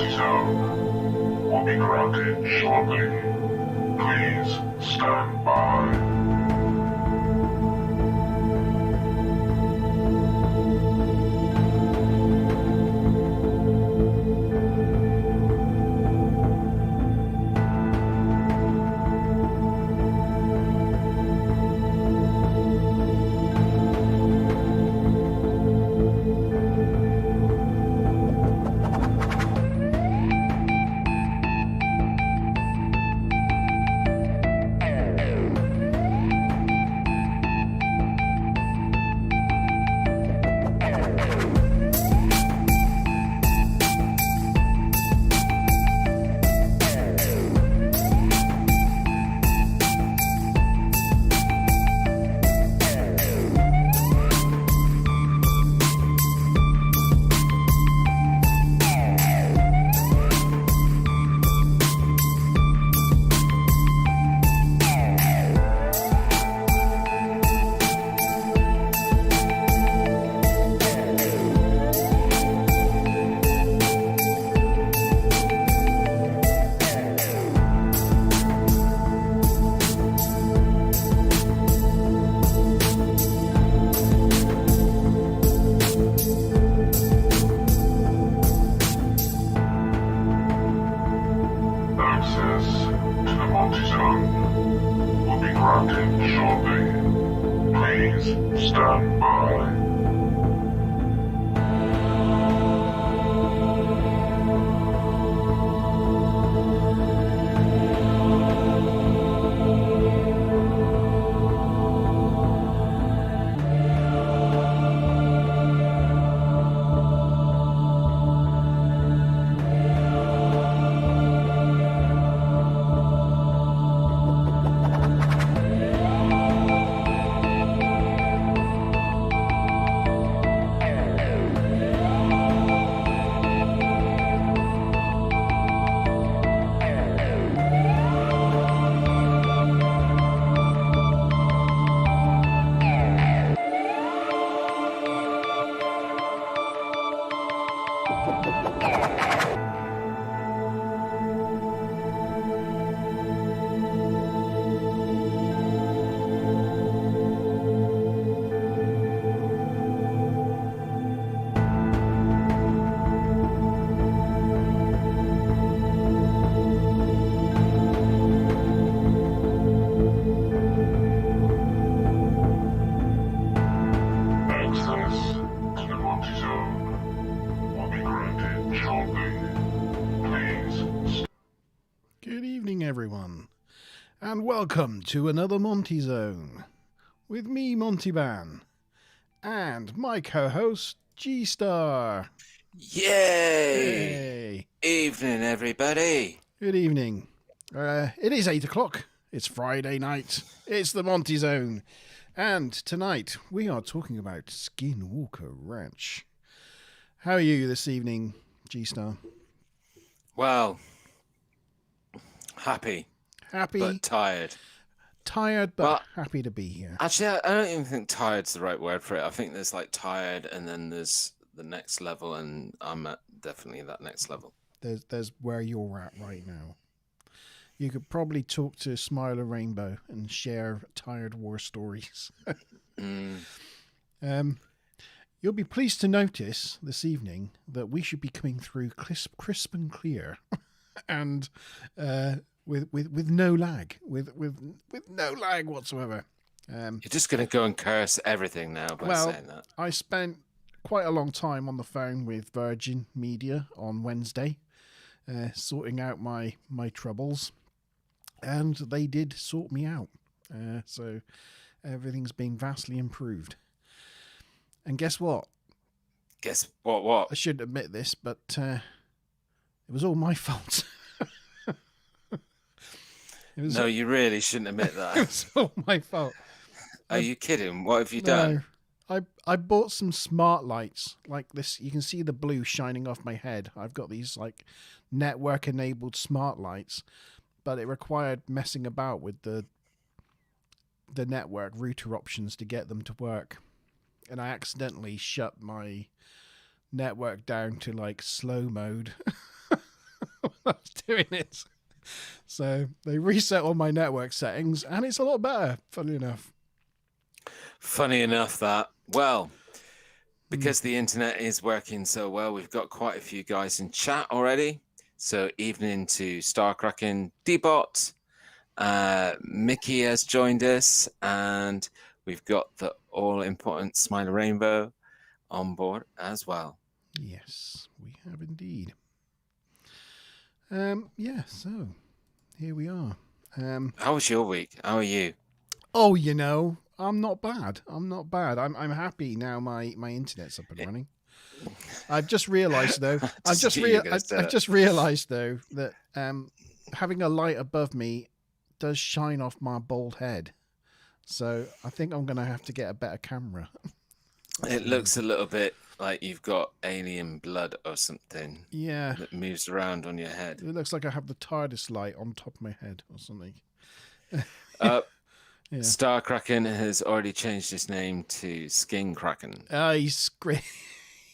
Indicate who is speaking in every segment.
Speaker 1: Monte zone will be granted shortly. Please stand by. Access to the Monte zone will be granted shortly. Please stand by. Access to the Monte zone will be granted shortly. Please.
Speaker 2: Good evening, everyone, and welcome to another Monte Zone with me, Monty Man, and my co-host, G-Star.
Speaker 3: Yay!
Speaker 2: Yay!
Speaker 3: Evening, everybody.
Speaker 2: Good evening. It is 8 o'clock. It's Friday night. It's the Monte Zone. And tonight we are talking about Skinwalker Ranch. How are you this evening, G-Star?
Speaker 3: Well, happy,
Speaker 2: Happy,
Speaker 3: but tired.
Speaker 2: tired, but
Speaker 3: Well,
Speaker 2: happy to be here.
Speaker 3: Actually, I don't even think tired's the right word for it. I think there's like tired, and then there's the next level, and I'm at definitely that next level.
Speaker 2: There's where you're at right now. You could probably talk to Smiler Rainbow and share tired war stories. You'll be pleased to notice this evening that we should be coming through crisp and clear, and with no lag, with no lag whatsoever.
Speaker 3: You're just going to go and curse everything now by saying that.
Speaker 2: I spent quite a long time on the phone with Virgin Media on Wednesday, sorting out my troubles, and they did sort me out. So everything's been vastly improved. And guess what?
Speaker 3: Guess what?
Speaker 2: I shouldn't admit this, but it was all my fault.
Speaker 3: No, you really shouldn't admit that.
Speaker 2: It was all my fault.
Speaker 3: Are you kidding? What have you done?
Speaker 2: I bought some smart lights like this. You can see the blue shining off my head. I've got these like network enabled smart lights, but it required messing about with the network router options to get them to work. And I accidentally shut my network down to like slow mode. I was doing it. So they reset all my network settings, and it's a lot better. Funny enough.
Speaker 3: Funny enough that, well, because the internet is working so well, we've got quite a few guys in chat already. So evening to Starcracken, D-Bot, Mickey has joined us, and we've got the all-important Smiler Rainbow on board as well.
Speaker 2: Yes, we have indeed. Yeah, so here we are.
Speaker 3: How was your week? How are you?
Speaker 2: Oh, you know, I'm not bad. I'm happy now. My internet's up and running. I've just realised though. I've just realised though that having a light above me does shine off my bald head. So I think I'm going to have to get a better camera.
Speaker 3: It looks a little bit like you've got alien blood or something.
Speaker 2: Yeah.
Speaker 3: That moves around on your head.
Speaker 2: It looks like I have the TARDIS light on top of my head or something.
Speaker 3: Yeah. Starcracken has already changed his name to Skinkraken.
Speaker 2: He's great.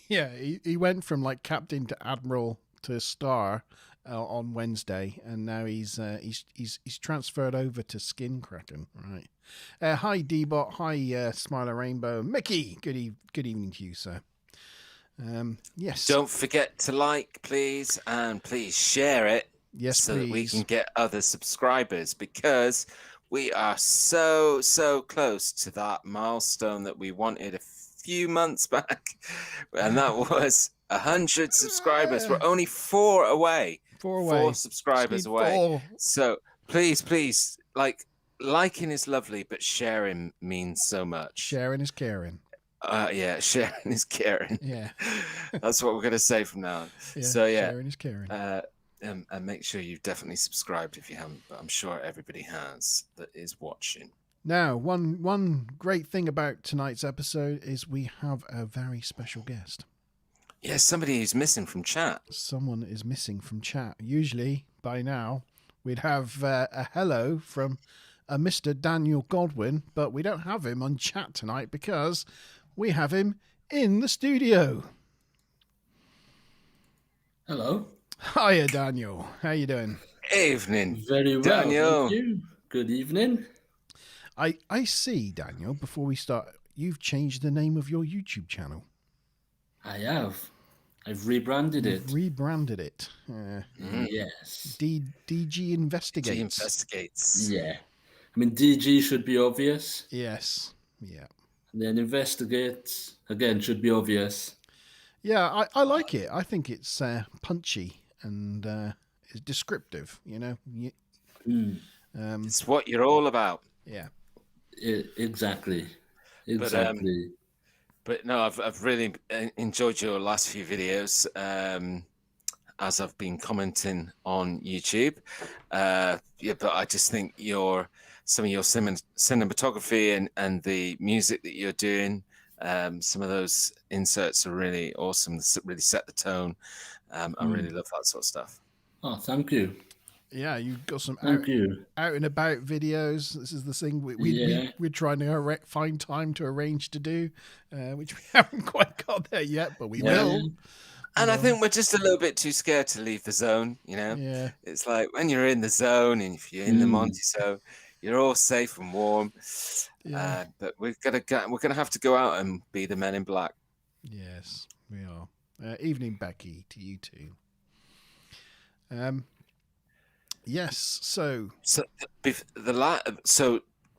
Speaker 2: Yeah, he went from like captain to admiral to star on Wednesday, and now he's transferred over to Skinkraken. Right. Hi D-Bot. Hi Smiler Rainbow. Mickey. Good evening to you, sir. Yes.
Speaker 3: Don't forget to like, please, and please share it.
Speaker 2: Yes,
Speaker 3: so
Speaker 2: please.
Speaker 3: That we can get other subscribers, because we are so close to that milestone that we wanted a few months back, and that was 100 subscribers. We're only 4 away. 4 subscribers away.
Speaker 2: 4.
Speaker 3: So please, liking is lovely, but sharing means so much.
Speaker 2: Sharing is caring.
Speaker 3: Yeah, sharing is caring.
Speaker 2: Yeah.
Speaker 3: That's what we're going to say from now on.
Speaker 2: Yeah,
Speaker 3: so yeah,
Speaker 2: sharing is caring.
Speaker 3: And make sure you've definitely subscribed if you haven't, but I'm sure everybody has that is watching.
Speaker 2: Now, one great thing about tonight's episode is we have a very special guest.
Speaker 3: Yes, somebody who's missing from chat.
Speaker 2: Someone is missing from chat. Usually, by now, we'd have a hello from a Mr. Daniel Godwin, but we don't have him on chat tonight because we have him in the studio.
Speaker 4: Hello.
Speaker 2: Hiya, Daniel. How you doing?
Speaker 3: Evening.
Speaker 4: Very well,
Speaker 3: Daniel.
Speaker 4: thank you. Good evening.
Speaker 2: I see, Daniel, before we start, you've changed the name of your YouTube channel.
Speaker 4: I have. I've rebranded it.
Speaker 2: Rebranded it.
Speaker 4: Yes.
Speaker 2: DG Investigates.
Speaker 3: DG Investigates.
Speaker 4: Yeah. I mean, DG should be obvious.
Speaker 2: Yes. Yeah.
Speaker 4: And then Investigates, again, should be obvious.
Speaker 2: Yeah, I like it. I think it's punchy and it's descriptive, you know.
Speaker 3: It's what you're all about.
Speaker 2: Yeah.
Speaker 4: Exactly.
Speaker 3: But no, I've really enjoyed your last few videos as I've been commenting on YouTube. But I just think some of your cinematography and the music that you're doing, some of those inserts are really awesome. Really set the tone. I really love that sort of stuff.
Speaker 4: Oh, thank you.
Speaker 2: Yeah, you've got some out and about videos. This is the thing we're trying to find time to arrange to do, which we haven't quite got there yet, but we will.
Speaker 3: And I think we're just a little bit too scared to leave the zone, you know?
Speaker 2: Yeah.
Speaker 3: It's like when you're in the zone and if you're in the Monte zone, you're all safe and warm.
Speaker 2: Yeah.
Speaker 3: But we're gonna have to go out and be the men in black.
Speaker 2: Yes, we are. Evening, Becky, to you too. Yes. So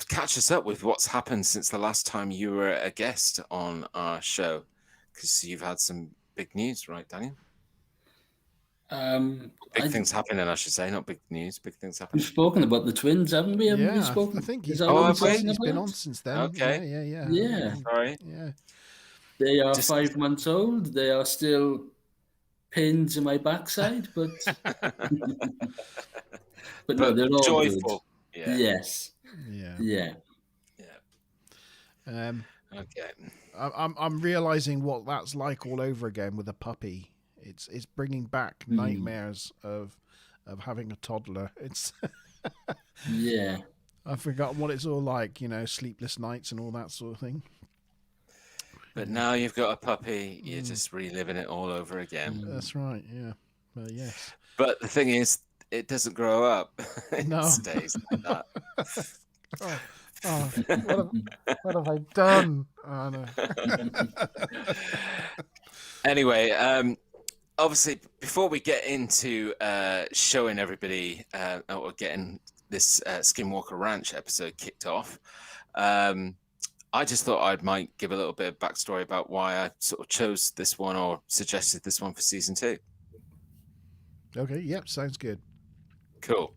Speaker 3: catch us up with what's happened since the last time you were a guest on our show, because you've had some big news, right, Daniel? Big things happening, I should say, not big news. Big things happening.
Speaker 4: We've spoken about the twins, haven't we? Haven't we spoken?
Speaker 2: I think he's been on since then.
Speaker 3: Okay.
Speaker 2: Yeah.
Speaker 3: Sorry.
Speaker 2: Yeah.
Speaker 4: They are 5 months old. They are still pains in my backside, but no, they're all
Speaker 3: joyful.
Speaker 4: Good.
Speaker 3: Yeah.
Speaker 4: Yes.
Speaker 2: Yeah.
Speaker 3: Okay.
Speaker 2: I'm realizing what that's like all over again with a puppy. It's bringing back nightmares of having a toddler. It's
Speaker 4: yeah.
Speaker 2: I've forgotten what it's all like, you know, sleepless nights and all that sort of thing.
Speaker 3: But now you've got a puppy, you're just reliving it all over again.
Speaker 2: That's right, yeah. Yes.
Speaker 3: But the thing is, it doesn't grow up. It
Speaker 2: No.
Speaker 3: stays like that.
Speaker 2: What have I done? Oh, no.
Speaker 3: Anyway, obviously, before we get into showing everybody or getting this Skinwalker Ranch episode kicked off, I just thought I might give a little bit of backstory about why I sort of chose this one or suggested this one for season 2.
Speaker 2: Okay, yep, sounds good.
Speaker 3: Cool.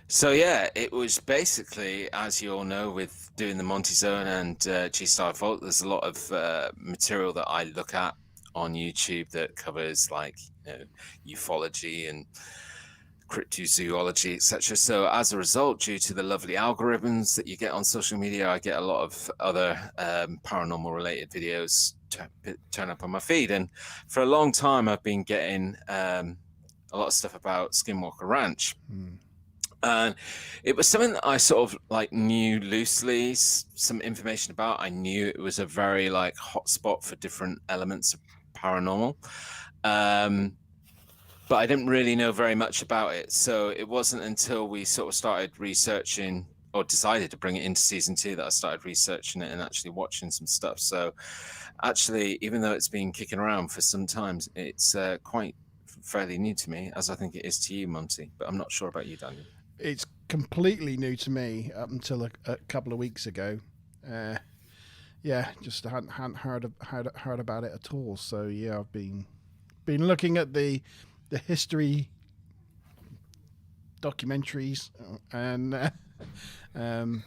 Speaker 3: So yeah, it was basically, as you all know, with doing the Monte Zone and G-Star Vault, there's a lot of material that I look at on YouTube that covers like ufology and cryptozoology, etc. So as a result, due to the lovely algorithms that you get on social media, I get a lot of other paranormal related videos turn up on my feed. And for a long time, I've been getting a lot of stuff about Skinwalker Ranch. And it was something that I sort of like knew loosely, some information about. I knew it was a very like hot spot for different elements of paranormal. But I didn't really know very much about it. So it wasn't until we sort of started researching or decided to bring it into season 2 that I started researching it and actually watching some stuff. So actually, even though it's been kicking around for some time, it's quite fairly new to me, as I think it is to you, Monty. But I'm not sure about you, Daniel.
Speaker 2: It's completely new to me up until a couple of weeks ago. Yeah, just hadn't heard about it at all. So yeah, I've been looking at the history documentaries and and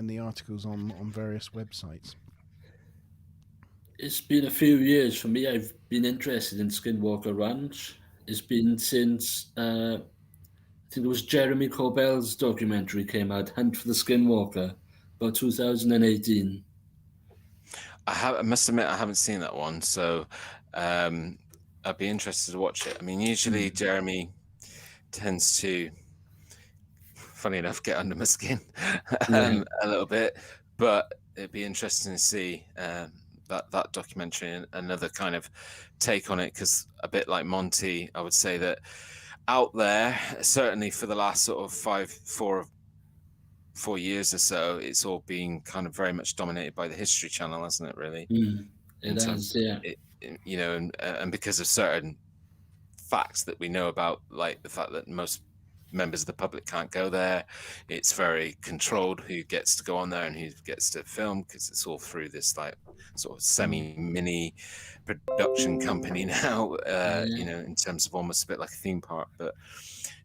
Speaker 2: the articles on various websites.
Speaker 4: It's been a few years for me. I've been interested in Skinwalker Ranch. It's been since I think it was Jeremy Corbell's documentary came out, Hunt for the Skinwalker, about 2018.
Speaker 3: I must admit I haven't seen that one, so I'd be interested to watch it. I mean, usually Jeremy tends to, funny enough, get under my skin a little bit, but it'd be interesting to see that documentary and another kind of take on it, because a bit like Monty, I would say that out there, certainly for the last sort of 4 years or so, it's all been kind of very much dominated by the History Channel, hasn't it, really?
Speaker 4: It has, yeah.
Speaker 3: And because of certain facts that we know about, like the fact that most members of the public can't go there, it's very controlled who gets to go on there and who gets to film, because it's all through this like sort of semi-mini production company now, in terms of almost a bit like a theme park. But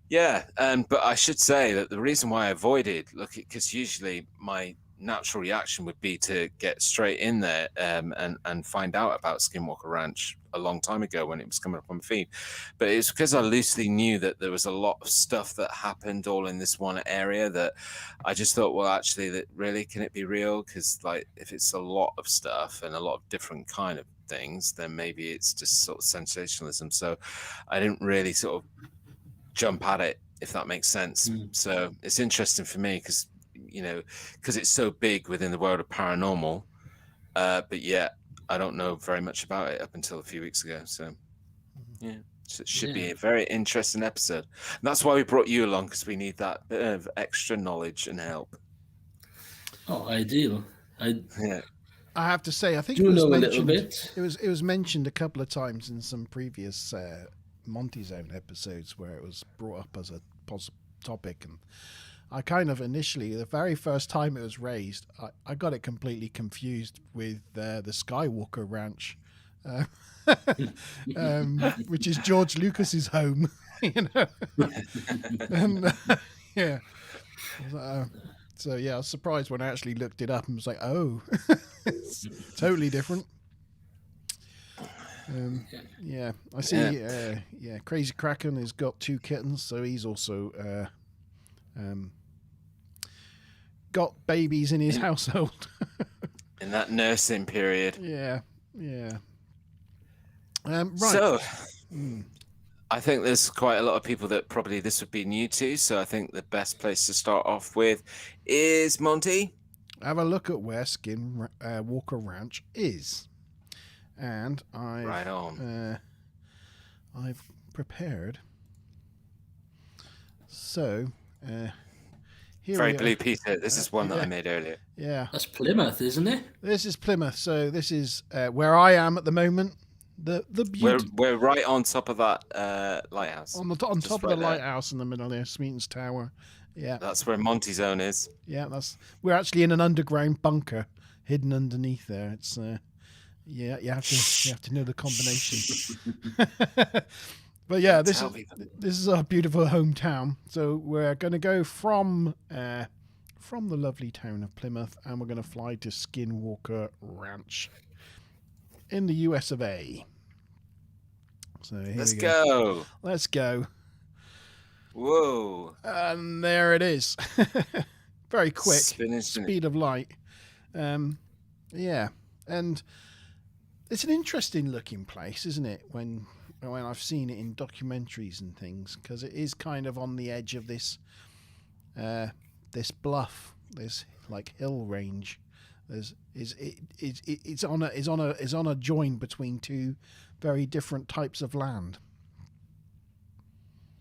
Speaker 3: yeah, but I should say that the reason why I avoided because usually my natural reaction would be to get straight in there and find out about Skinwalker Ranch a long time ago when it was coming up on my feed. But it's because I loosely knew that there was a lot of stuff that happened all in this one area that I just thought, well, actually, that really, can it be real? Because like if it's a lot of stuff and a lot of different kind of things, then maybe it's just sort of sensationalism. So I didn't really sort of jump at it, if that makes sense. So it's interesting for me because it's so big within the world of paranormal, but yet I don't know very much about it up until a few weeks ago. So yeah, so it should be a very interesting episode. And that's why we brought you along, because we need that bit of extra knowledge and help.
Speaker 4: Oh, ideal.
Speaker 2: I have to say, I think
Speaker 4: it was
Speaker 2: mentioned
Speaker 4: a little bit.
Speaker 2: It was mentioned a couple of times in some previous Monte Zone episodes where it was brought up as a topic, and I kind of initially, the very first time it was raised, I got it completely confused with the Skywalker Ranch, which is George Lucas's home, and yeah. So yeah, I was surprised when I actually looked it up and was like, oh, it's totally different. Yeah, I see. Crazy Kraken has got 2 kittens, so he's also got babies in his household.
Speaker 3: In that nursing period.
Speaker 2: Yeah. Right.
Speaker 3: So, I think there's quite a lot of people that probably this would be new to, so I think the best place to start off with is Monty.
Speaker 2: Have a look at where Skinwalker Ranch is. and
Speaker 3: Right on.
Speaker 2: I've prepared. So here
Speaker 3: Very
Speaker 2: we
Speaker 3: blue,
Speaker 2: are.
Speaker 3: Peter. This is one that I
Speaker 2: Yeah.
Speaker 3: made earlier.
Speaker 2: Yeah,
Speaker 4: That's Plymouth, isn't it?
Speaker 2: this is Plymouth. So this is where I am at the moment. The beauty
Speaker 3: We're right on top of that lighthouse.
Speaker 2: on
Speaker 3: Just
Speaker 2: top of
Speaker 3: right
Speaker 2: the
Speaker 3: there.
Speaker 2: lighthouse in the middle there, Smeaton's Tower. Yeah,
Speaker 3: That's where Monte Zone is.
Speaker 2: yeah. We're actually in an underground bunker hidden underneath there. It's yeah, you have to know the combination. But yeah, this is our beautiful hometown. So we're going to go from the lovely town of Plymouth, and we're going to fly to Skinwalker Ranch in the US of A. So here
Speaker 3: Let's
Speaker 2: we go.
Speaker 3: go.
Speaker 2: Let's go.
Speaker 3: Whoa.
Speaker 2: And there it is. Very quick.
Speaker 3: Spinning.
Speaker 2: Speed of light. Yeah. And it's an interesting looking place, isn't it? When I've seen it in documentaries and things, because it is kind of on the edge of this bluff, this like hill range. It's on a join between two very different types of land.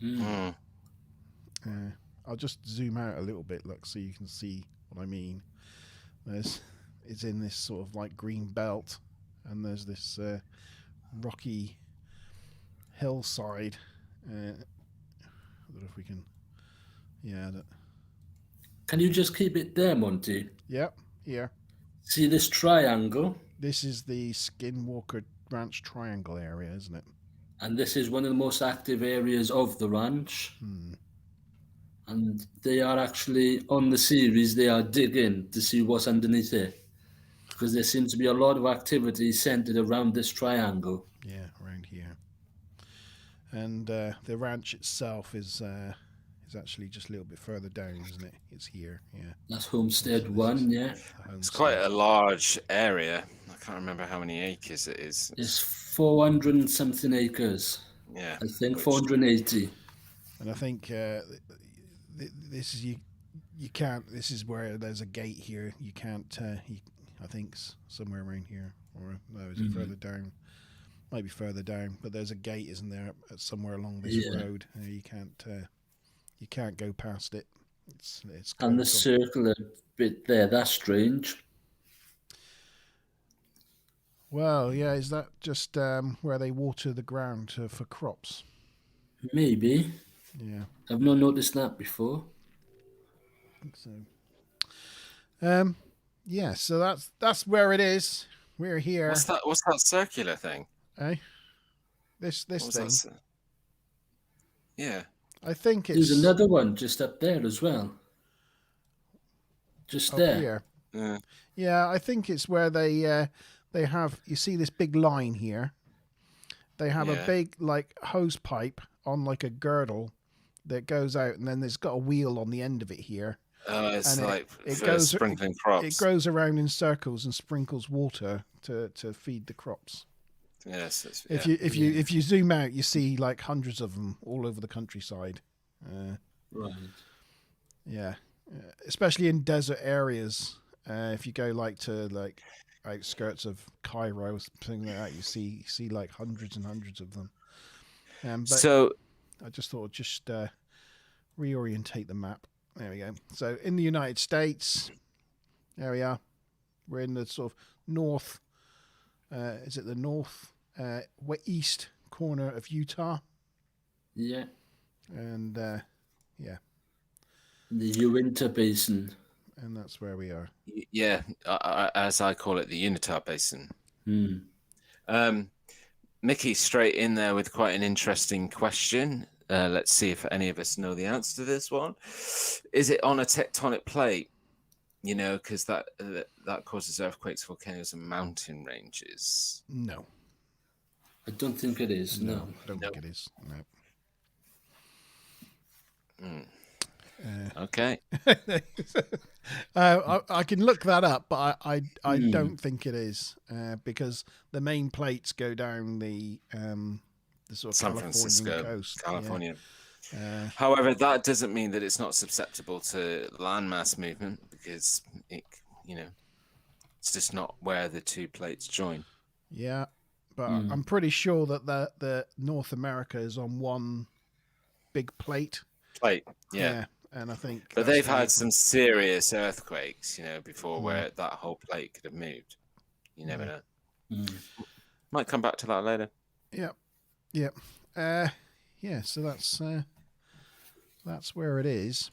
Speaker 3: Mm.
Speaker 2: I'll just zoom out a little bit, look, so you can see what I mean. It's in this sort of like green belt, and there's this rocky hillside. I don't know if we can. Yeah.
Speaker 4: Can you just keep it there, Monty?
Speaker 2: Yep. Here.
Speaker 4: See this triangle?
Speaker 2: This is the Skinwalker Ranch Triangle area, isn't it?
Speaker 4: And this is one of the most active areas of the ranch. And they are actually, on the series, they are digging to see what's underneath it. Because there seems to be a lot of activity centered around this triangle.
Speaker 2: Yeah, around here. And the ranch itself is actually just a little bit further down, isn't it? It's here, yeah.
Speaker 4: That's Homestead 1, yeah.
Speaker 3: It's quite a large area. I can't remember how many acres it is.
Speaker 4: It's 400 and something acres.
Speaker 3: Yeah.
Speaker 4: I think 480.
Speaker 2: And I think this is you can't. This is where there's a gate here. You can't. I think somewhere around here, or no, is it further down? Might be further down, but there's a gate, isn't there, somewhere along this road? You can't go past it. It's
Speaker 4: and the circular bit there, that's strange.
Speaker 2: Well, yeah, is that just where they water the ground for crops?
Speaker 4: Maybe.
Speaker 2: Yeah.
Speaker 4: I've not noticed that before.
Speaker 2: I think so. Yeah, so that's where it is. We're here.
Speaker 3: What's that circular thing?
Speaker 2: Eh? This thing.
Speaker 3: Yeah.
Speaker 2: I think it's
Speaker 4: There's another one just up there as well. Just
Speaker 2: up
Speaker 4: there.
Speaker 2: here. Yeah, I think it's where they have. You see this big line here. They have a big like hose pipe on like a girdle that goes out, and then there's got a wheel on the end of it here.
Speaker 3: It's
Speaker 2: and
Speaker 3: like
Speaker 2: it
Speaker 3: for
Speaker 2: goes
Speaker 3: sprinkling crops.
Speaker 2: It goes around in circles and sprinkles water to feed the crops.
Speaker 3: Yes.
Speaker 2: If you zoom out, you see like hundreds of them all over the countryside.
Speaker 4: Right.
Speaker 2: Yeah, especially in desert areas. If you go like to like outskirts of Cairo or something like that, you see like hundreds and hundreds of them. But
Speaker 3: so
Speaker 2: I just thought reorientate the map. There we go. So in the United States, there we are. We're in the sort of north. Is it the north east corner of Utah?
Speaker 4: Yeah.
Speaker 2: And yeah.
Speaker 4: The Uinta Basin.
Speaker 2: And that's where we are.
Speaker 3: Yeah, as I call it, the Unitard Basin. Mickey, straight in there with quite an interesting question. Let's see if any of us know the answer to this one. Is it on a tectonic plate? You know, because that causes earthquakes, volcanoes, and mountain ranges.
Speaker 2: No.
Speaker 4: I don't think it is. No.
Speaker 2: I don't think it is. No.
Speaker 3: Okay.
Speaker 2: I can look that up, but I don't think it is because the main plates go down the sort of
Speaker 3: San
Speaker 2: Californian
Speaker 3: Francisco
Speaker 2: coast.
Speaker 3: California.
Speaker 2: Yeah.
Speaker 3: However, that doesn't mean that it's not susceptible to landmass movement because it's just not where the two plates join.
Speaker 2: Yeah, but I'm pretty sure that the North America is on one big plate.
Speaker 3: Yeah.
Speaker 2: And I think,
Speaker 3: But
Speaker 2: that's
Speaker 3: they've
Speaker 2: where
Speaker 3: had some serious earthquakes, before
Speaker 2: Mm.
Speaker 3: where that whole plate could have moved. You never
Speaker 2: Yeah.
Speaker 3: know. Might come back to that later.
Speaker 2: Yep. Yeah. So that's where it is.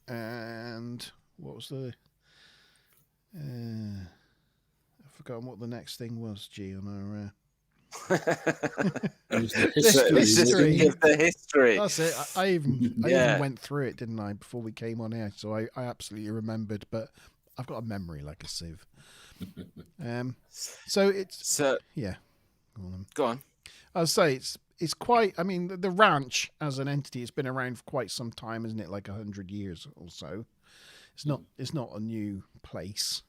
Speaker 2: And what was the? I've forgotten what the next thing was. G on our.
Speaker 4: It was the
Speaker 2: History.
Speaker 4: history.
Speaker 3: It's the history.
Speaker 2: That's it. I even
Speaker 3: Yeah.
Speaker 2: went through it, didn't I, before we came on air? So I absolutely remembered, but I've got a memory like a sieve. So it's
Speaker 3: So
Speaker 2: yeah.
Speaker 3: go on.
Speaker 2: I'll say it's quite. I mean, the ranch as an entity has been around for quite some time, isn't it? Like 100 years or so. It's not a new place.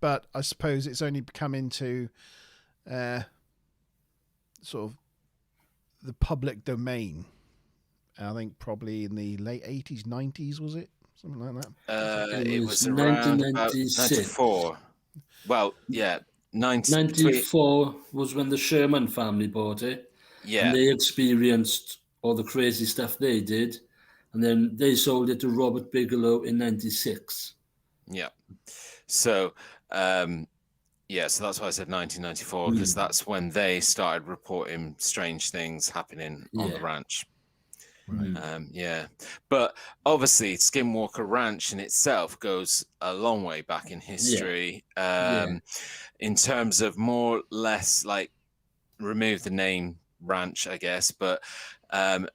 Speaker 2: But I suppose it's only come into sort of the public domain. I think probably in the late 80s, 90s, was it? Something like that.
Speaker 3: It was around about 94. Well, yeah,
Speaker 4: 94 was when the Sherman family bought it.
Speaker 3: Yeah.
Speaker 4: And they experienced all the crazy stuff they did. And then they sold it to Robert Bigelow in 96.
Speaker 3: Yeah. So, so that's why I said 1994, because that's when they started reporting strange things happening on the ranch.
Speaker 2: Right.
Speaker 3: But obviously Skinwalker Ranch in itself goes a long way back in history. In terms of more or less like remove the name ranch, I guess, but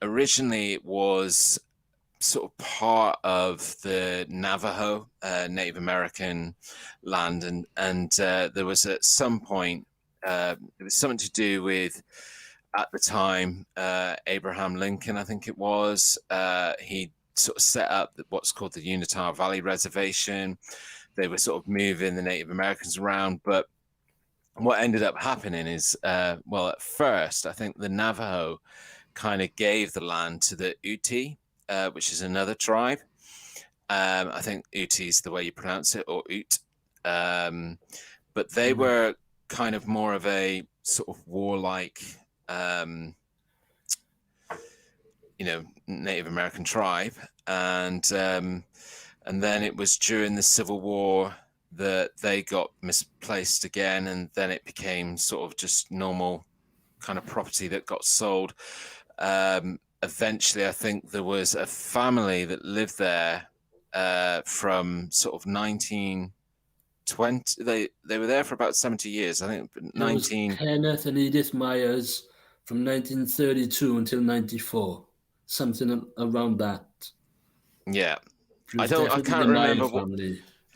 Speaker 3: originally it was sort of part of the Navajo Native American land, and there was at some point it was something to do with, at the time, Abraham Lincoln, I think it was, he sort of set up what's called the Unitah Valley Reservation. They were sort of moving the Native Americans around, but what ended up happening is, at first, I think the Navajo kind of gave the land to the Ute, which is another tribe. I think Ute is the way you pronounce it, or Ute. But they were kind of more of a sort of warlike, Native American tribe, and then it was during the Civil War that they got misplaced again, and then it became sort of just normal kind of property that got sold. Eventually, I think there was a family that lived there from sort of 1920. They were there for about 70 years, I think.
Speaker 4: Kenneth and Edith Myers from 1932 until 94, something around that.
Speaker 3: Yeah, I can't remember what.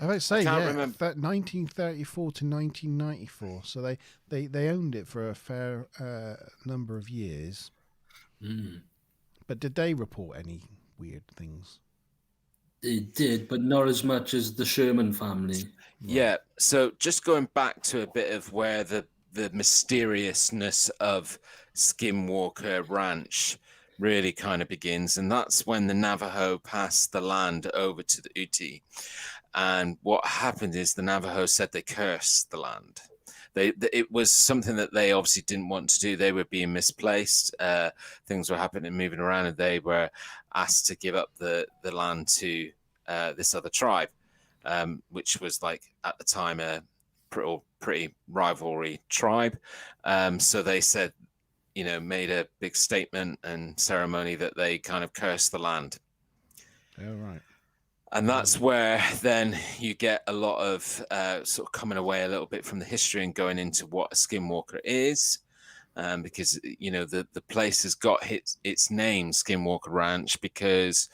Speaker 2: I would say,
Speaker 3: remember.
Speaker 2: 1934 to 1994. So they owned it for a fair number of years. But did they report any weird things?
Speaker 4: They did, but not as much as the Sherman family.
Speaker 3: Yeah, so just going back to a bit of where the mysteriousness of Skinwalker Ranch really kind of begins, and that's when the Navajo passed the land over to the Ute. And what happened is the Navajo said they cursed the land. It was something that they obviously didn't want to do. They were being misplaced. Things were happening, moving around, and they were asked to give up the land to this other tribe, which was like at the time a pretty rivalry tribe. So they said, made a big statement and ceremony that they kind of cursed the land.
Speaker 2: Yeah, right.
Speaker 3: And that's where then you get a lot of sort of coming away a little bit from the history and going into what a skinwalker is, because the place has got its name, Skinwalker Ranch, because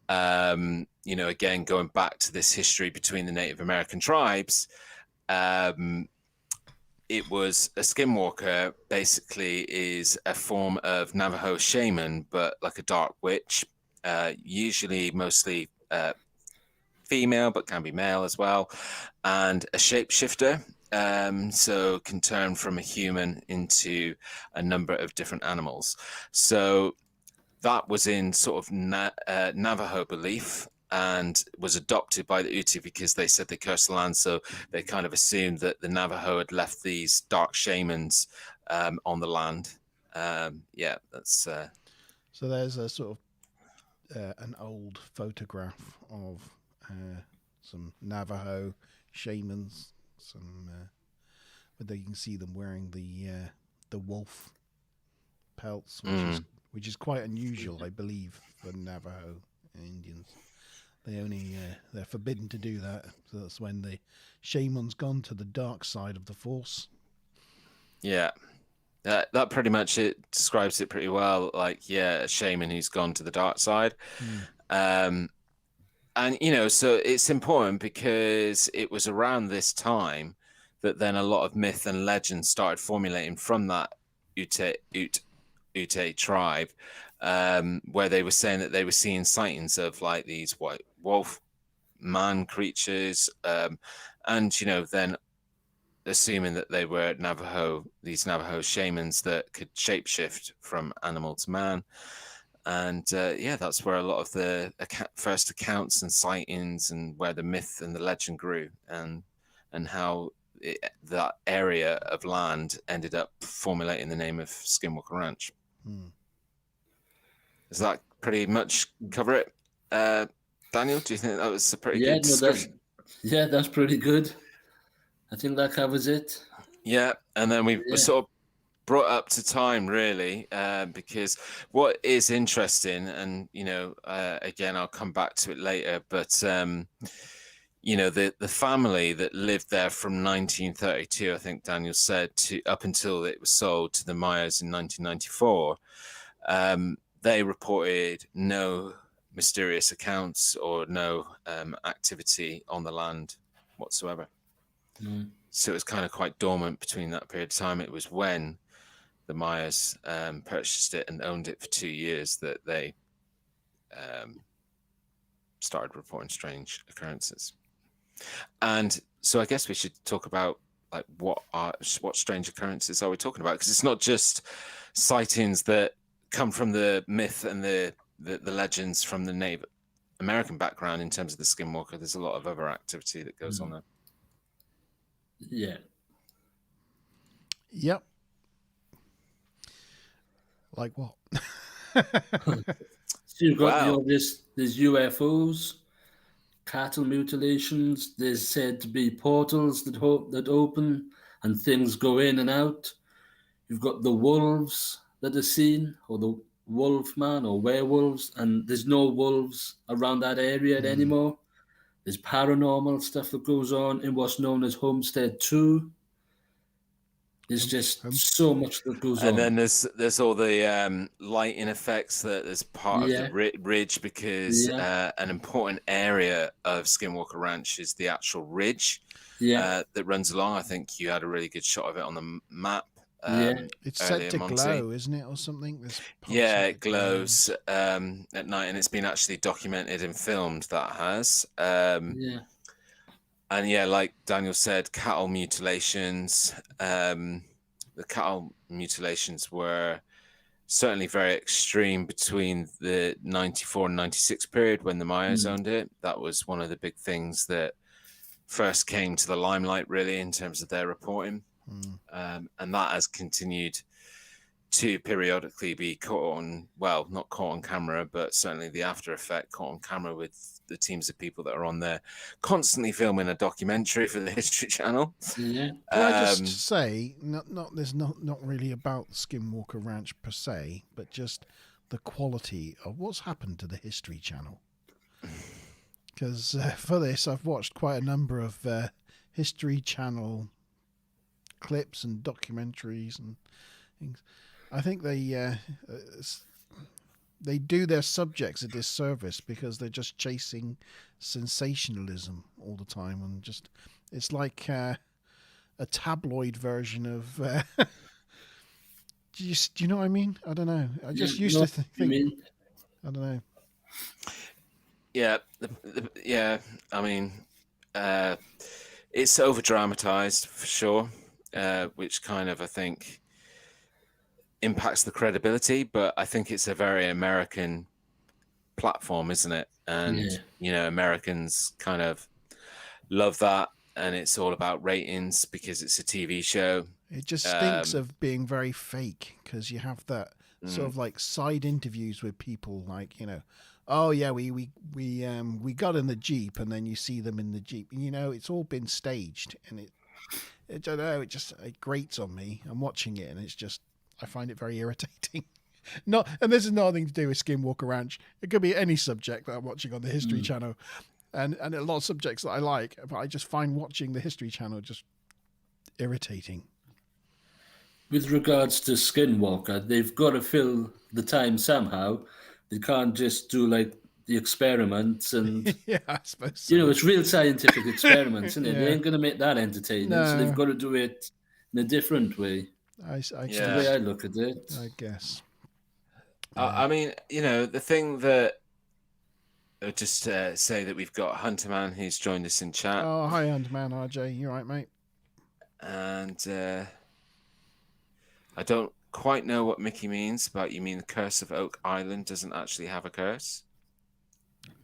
Speaker 3: again, going back to this history between the Native American tribes, it was a skinwalker. Basically, is a form of Navajo shaman, but like a dark witch, usually mostly female, but can be male as well, and a shapeshifter, so can turn from a human into a number of different animals. So that was in sort of Navajo belief, and was adopted by the Ute because they said they cursed the land. So they kind of assumed that the Navajo had left these dark shamans on the land. Yeah, that's.
Speaker 2: So there's a sort of an old photograph of some Navajo shamans, but you can see them wearing the wolf pelts, which is quite unusual, I believe, for Navajo Indians. They're forbidden to do that. So that's when the shaman's gone to the dark side of the force.
Speaker 3: Yeah. That pretty much it describes it pretty well. Like, yeah, a shaman who's gone to the dark side. And, so it's important because it was around this time that then a lot of myth and legend started formulating from that Ute tribe, where they were saying that they were seeing sightings of like these white wolf man creatures, and then assuming that they were these Navajo shamans that could shapeshift from animal to man. And that's where a lot of the first accounts and sightings, and where the myth and the legend grew, and how that area of land ended up formulating the name of Skinwalker Ranch. Does that pretty much cover it? Daniel, do you think that was a pretty good description?
Speaker 4: That's pretty good. I think that covers it.
Speaker 3: Yeah, and then we were sort of brought up to time, really, because what is interesting, and again, I'll come back to it later, but the family that lived there from 1932, I think Daniel said, to up until it was sold to the Mayas in 1994, they reported no mysterious accounts or no activity on the land whatsoever. So it was kind of quite dormant between that period of time. It was when the Mayas purchased it and owned it for 2 years that they started reporting strange occurrences. And so I guess we should talk about like what strange occurrences are we talking about, because it's not just sightings that come from the myth and the legends from the Native American background in terms of the Skinwalker. There's a lot of other activity that goes on there.
Speaker 4: Yeah.
Speaker 2: Yep. Like what?
Speaker 4: So you've got there's UFOs, cattle mutilations. There's said to be portals that open and things go in and out. You've got the wolves that are seen, or the wolf man or werewolves, and there's no wolves around that area anymore. There's paranormal stuff that goes on in what's known as Homestead 2. There's just so much that goes on.
Speaker 3: And then there's all the lighting effects that is part of the ridge, because an important area of Skinwalker Ranch is the actual ridge that runs along. I think you had a really good shot of it on the map.
Speaker 2: It's said to glow, isn't it, or something?
Speaker 3: It glows at night, and it's been actually documented and filmed. That has. And like Daniel said, cattle mutilations. The cattle mutilations were certainly very extreme between the 94 and 96 period when the Mayas owned it. That was one of the big things that first came to the limelight, really, in terms of their reporting. And that has continued to periodically be caught on, well, not caught on camera, but certainly the after effect caught on camera with the teams of people that are on there constantly filming a documentary for the History Channel.
Speaker 2: Can I just say, there's not really about Skinwalker Ranch per se, but just the quality of what's happened to the History Channel. Because for this, I've watched quite a number of History Channel clips and documentaries and things. I think they do their subjects a disservice because they're just chasing sensationalism all the time, and just it's like a tabloid version of. Do you know what I mean? I don't know. I just used to think. I don't know.
Speaker 3: Yeah, I mean, it's over dramatized for sure, which kind of I think impacts the credibility, but I think it's a very American platform, isn't it? And
Speaker 4: Yeah.
Speaker 3: you know, Americans kind of love that, and it's all about ratings because it's a TV show.
Speaker 2: It just stinks of being very fake because you have that sort of like side interviews with people, like, you know, oh yeah, we got in the Jeep, and then you see them in the Jeep, and you know it's all been staged, and it I don't know, it grates on me. I'm watching it, and it's just, I find it very irritating. Not, and this is nothing to do with Skinwalker Ranch. It could be any subject that I'm watching on the History Channel, and a lot of subjects that I like, but I just find watching the History Channel just irritating.
Speaker 4: With regards to Skinwalker, they've got to fill the time somehow. They can't just do like the experiments and
Speaker 2: Yeah, I suppose so.
Speaker 4: you know, it's real scientific experiments, isn't it?
Speaker 2: Yeah.
Speaker 4: They ain't going to make that entertaining, so
Speaker 2: No.
Speaker 4: they've got to do it in a different way.
Speaker 2: I
Speaker 4: That's
Speaker 3: Yeah.
Speaker 4: the way I look at it.
Speaker 2: I guess.
Speaker 3: I mean, you know, the thing that just say that we've got Hunterman who's joined us in chat,
Speaker 2: Oh, hi, Underman RJ. You right, mate?
Speaker 3: and I don't quite know what Mickey means, but you mean the Curse of Oak Island doesn't actually have a curse?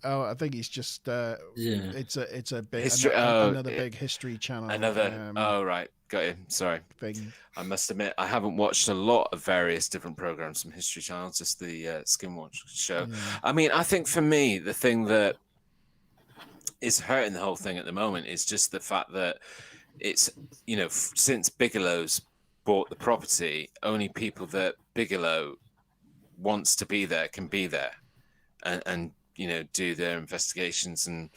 Speaker 2: Oh, I think it's just
Speaker 4: Yeah.
Speaker 2: it's a big
Speaker 3: History-
Speaker 2: another big History Channel
Speaker 3: Another. Oh, right, got you. Sorry.
Speaker 2: thing.
Speaker 3: I must admit, I haven't watched a lot of various different programs from History Channel, just the Skinwalker show.
Speaker 2: Yeah.
Speaker 3: I mean, I think for me, the thing that is hurting the whole thing at the moment is just the fact that it's, you know, since Bigelow's bought the property, only people that Bigelow wants to be there can be there, and you know, do their investigations and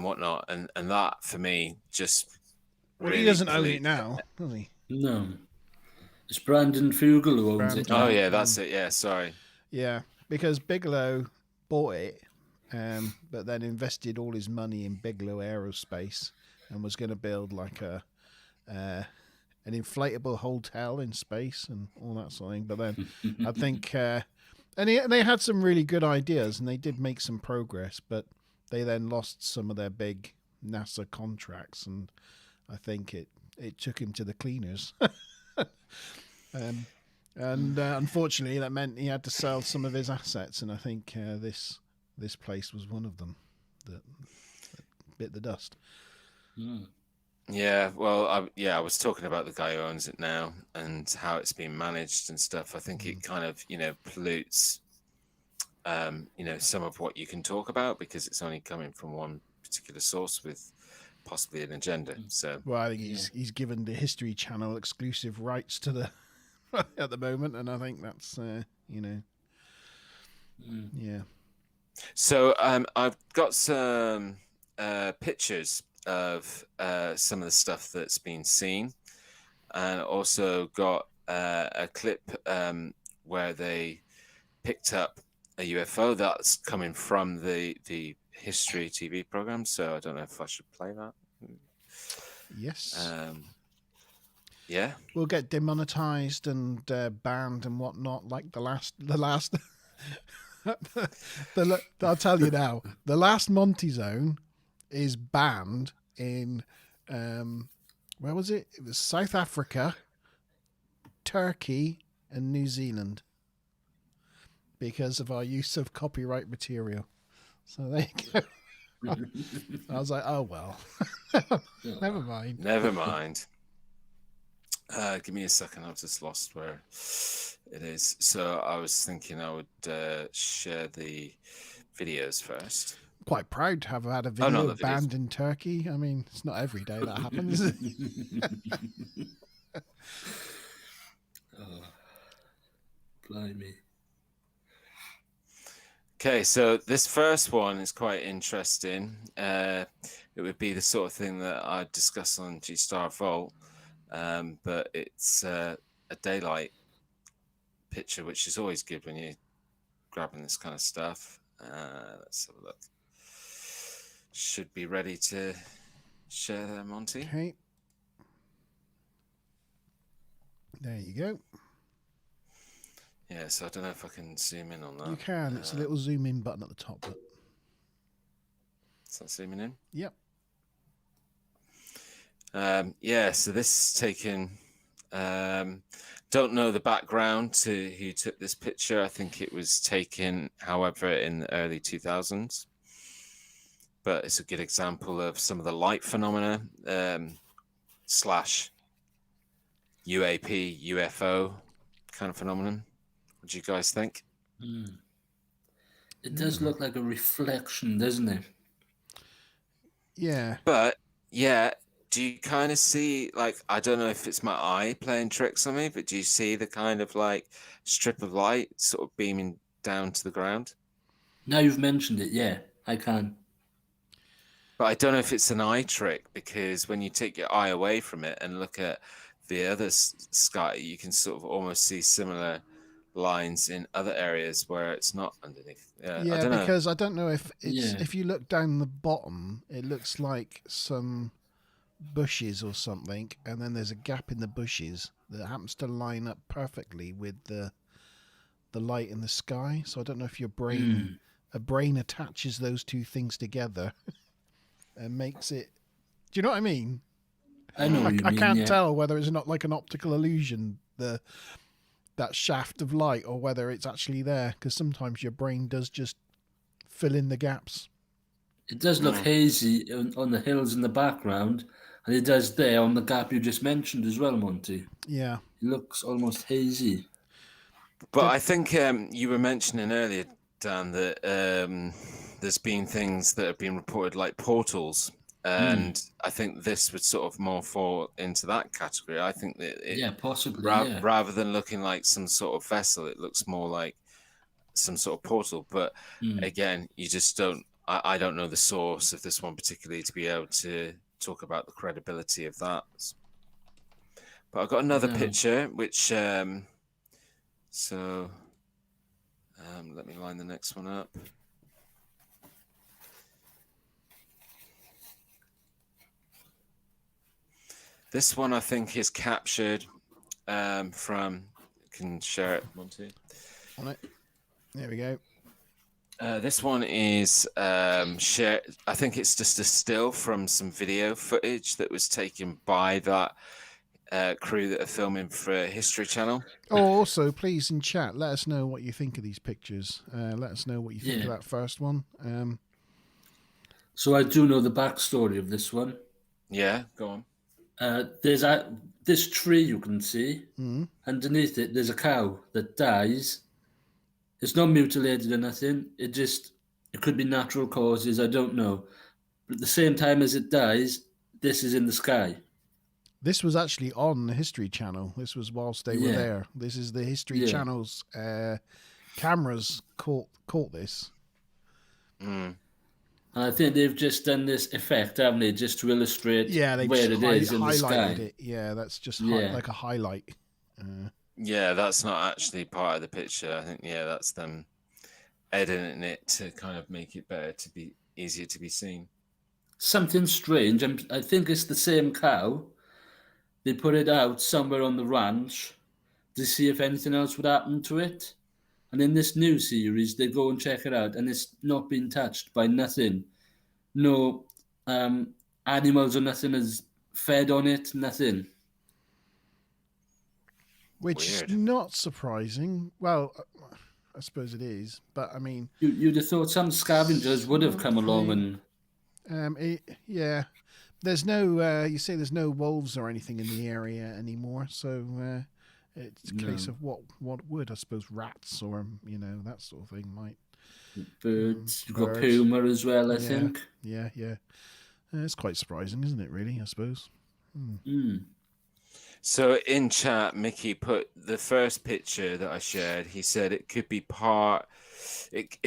Speaker 3: whatnot, and that for me just.
Speaker 2: Well,
Speaker 3: really
Speaker 2: he doesn't own
Speaker 3: pollute-
Speaker 2: it now, does he?
Speaker 4: No. It's Brandon Fugel who owns it.
Speaker 2: Brandon.
Speaker 3: Oh yeah, that's it. Yeah, sorry.
Speaker 2: Yeah, because Bigelow bought it, but then invested all his money in Bigelow Aerospace and was going to build like an inflatable hotel in space and all that sort of thing. But then I think, and they had some really good ideas, and they did make some progress, but they then lost some of their big NASA contracts, and I think it took him to the cleaners. And unfortunately, that meant he had to sell some of his assets, and I think this place was one of them that bit the dust.
Speaker 3: Yeah, well, I was talking about the guy who owns it now and how it's been managed and stuff. I think it kind of, you know, pollutes, you know, some of what you can talk about because it's only coming from one particular source with possibly an agenda. So,
Speaker 2: Well, I think he's given the History Channel exclusive rights to the at the moment, and I think that's you know, yeah.
Speaker 3: so I've got some pictures of some of the stuff that's been seen, and also got a clip where they picked up a UFO that's coming from the History TV program. So I don't know if I should play that.
Speaker 2: Yes.
Speaker 3: Yeah.
Speaker 2: We'll get demonetized and banned and whatnot, like the last. I'll tell you now, the last Monte Zone is banned in where was it? It was South Africa, Turkey, and New Zealand because of our use of copyright material. So there you go. I was like, oh well, never mind.
Speaker 3: Never mind. Give me a second. I've just lost where it is. So I was thinking I would share the videos first.
Speaker 2: Quite proud to have had a
Speaker 3: Oh, no,
Speaker 2: video
Speaker 3: the videos.
Speaker 2: banned in Turkey. I mean, it's not every day that happens. Is it?
Speaker 4: Oh, blimey.
Speaker 3: Okay, so this first one is quite interesting. It would be the sort of thing that I'd discuss on G Star Vault, but it's a daylight picture, which is always good when you're grabbing this kind of stuff. Let's have a look. Should be ready to share there, Monty.
Speaker 2: Okay. There you go.
Speaker 3: Yeah, so I don't know if I can zoom in on that.
Speaker 2: You can. It's a little zoom in button at the top. But...
Speaker 3: Is that zooming in?
Speaker 2: Yep.
Speaker 3: Yeah, so this is taken Don't know the background to who took this picture. I think it was taken, however, in the early 2000s. But it's a good example of some of the light phenomena slash UAP, UFO kind of phenomenon. What do you guys think?
Speaker 4: It does look like a reflection, doesn't it?
Speaker 2: Yeah.
Speaker 3: But yeah, do you kind of see, like, I don't know if it's my eye playing tricks on me, but do you see the kind of like strip of light sort of beaming down to the ground?
Speaker 4: Now you've mentioned it, yeah, I can.
Speaker 3: But I don't know if it's an eye trick, because when you take your eye away from it and look at the other sky, you can sort of almost see similar lines in other areas where it's not underneath. I
Speaker 2: Yeah,
Speaker 3: don't know.
Speaker 2: because I don't know if it's
Speaker 4: Yeah.
Speaker 2: if you look down the bottom, it looks like some bushes or something, and then there's a gap in the bushes that happens to line up perfectly with the light in the sky. So I don't know if your brain a brain attaches those two things together and makes it. Do you know what I mean?
Speaker 4: I know what you
Speaker 2: I
Speaker 4: mean,
Speaker 2: can't
Speaker 4: yeah.
Speaker 2: tell whether it's not like an optical illusion, that shaft of light, or whether it's actually there, because sometimes your brain does just fill in the gaps.
Speaker 4: It does look hazy on the hills in the background, and it does there on the gap you just mentioned as well, Monty.
Speaker 2: Yeah.
Speaker 4: It looks almost hazy.
Speaker 3: But I think you were mentioning earlier, Dan, that there's been things that have been reported like portals. And I think this would sort of more fall into that category. I think that
Speaker 4: Yeah, possibly, yeah.
Speaker 3: rather than looking like some sort of vessel, it looks more like some sort of portal. But again, you just don't. I don't know the source of this one particularly to be able to talk about the credibility of that. But I've got another
Speaker 4: No.
Speaker 3: picture, which so let me line the next one up. This one I think is captured from. Can share it, Monte.
Speaker 2: On it. There we go.
Speaker 3: This one is shared. I think it's just a still from some video footage that was taken by that crew that are filming for History Channel.
Speaker 2: Oh, also, please, in chat, let us know what you think of these pictures. Let us know what you think of
Speaker 4: Yeah.
Speaker 2: that first one.
Speaker 4: So I do know the backstory of this one.
Speaker 3: Yeah, go on.
Speaker 4: There's this tree you can see. Underneath it, there's a cow that dies. It's not mutilated or nothing. It could be natural causes. I don't know. But at the same time as it dies, this is in the sky.
Speaker 2: This was actually on the History Channel. This was whilst they were
Speaker 4: Yeah.
Speaker 2: there. This is the History
Speaker 4: Yeah.
Speaker 2: Channel's cameras caught this.
Speaker 4: And I think they've just done this effect, haven't they, just to illustrate
Speaker 2: Yeah, they
Speaker 4: where
Speaker 2: just
Speaker 4: it is in the
Speaker 2: highlighted
Speaker 4: sky.
Speaker 2: it. Yeah, that's just
Speaker 4: Yeah.
Speaker 2: like a highlight.
Speaker 3: Yeah, that's not actually part of the picture. I think that's them editing it to kind of make it better, to be easier to be seen.
Speaker 4: Something strange. I think it's the same cow. They put it out somewhere on the ranch to see if anything else would happen to it. And in this new series, they go and check it out, and it's not been touched by nothing. No animals or nothing has fed on it, nothing.
Speaker 2: Which
Speaker 3: Weird.
Speaker 2: is not surprising. Well, I suppose it is, but I mean,
Speaker 4: You'd have thought some scavengers would have come along and...
Speaker 2: yeah. There's no. You say there's no wolves or anything in the area anymore, so it's a case of what would, I suppose, rats or that sort of thing might.
Speaker 4: Birds. You've got
Speaker 2: Birds.
Speaker 4: puma as well, I think.
Speaker 2: Yeah. It's quite surprising, isn't it? Really, I suppose.
Speaker 3: So in chat, Mickey put the first picture that I shared. He said it could be part. It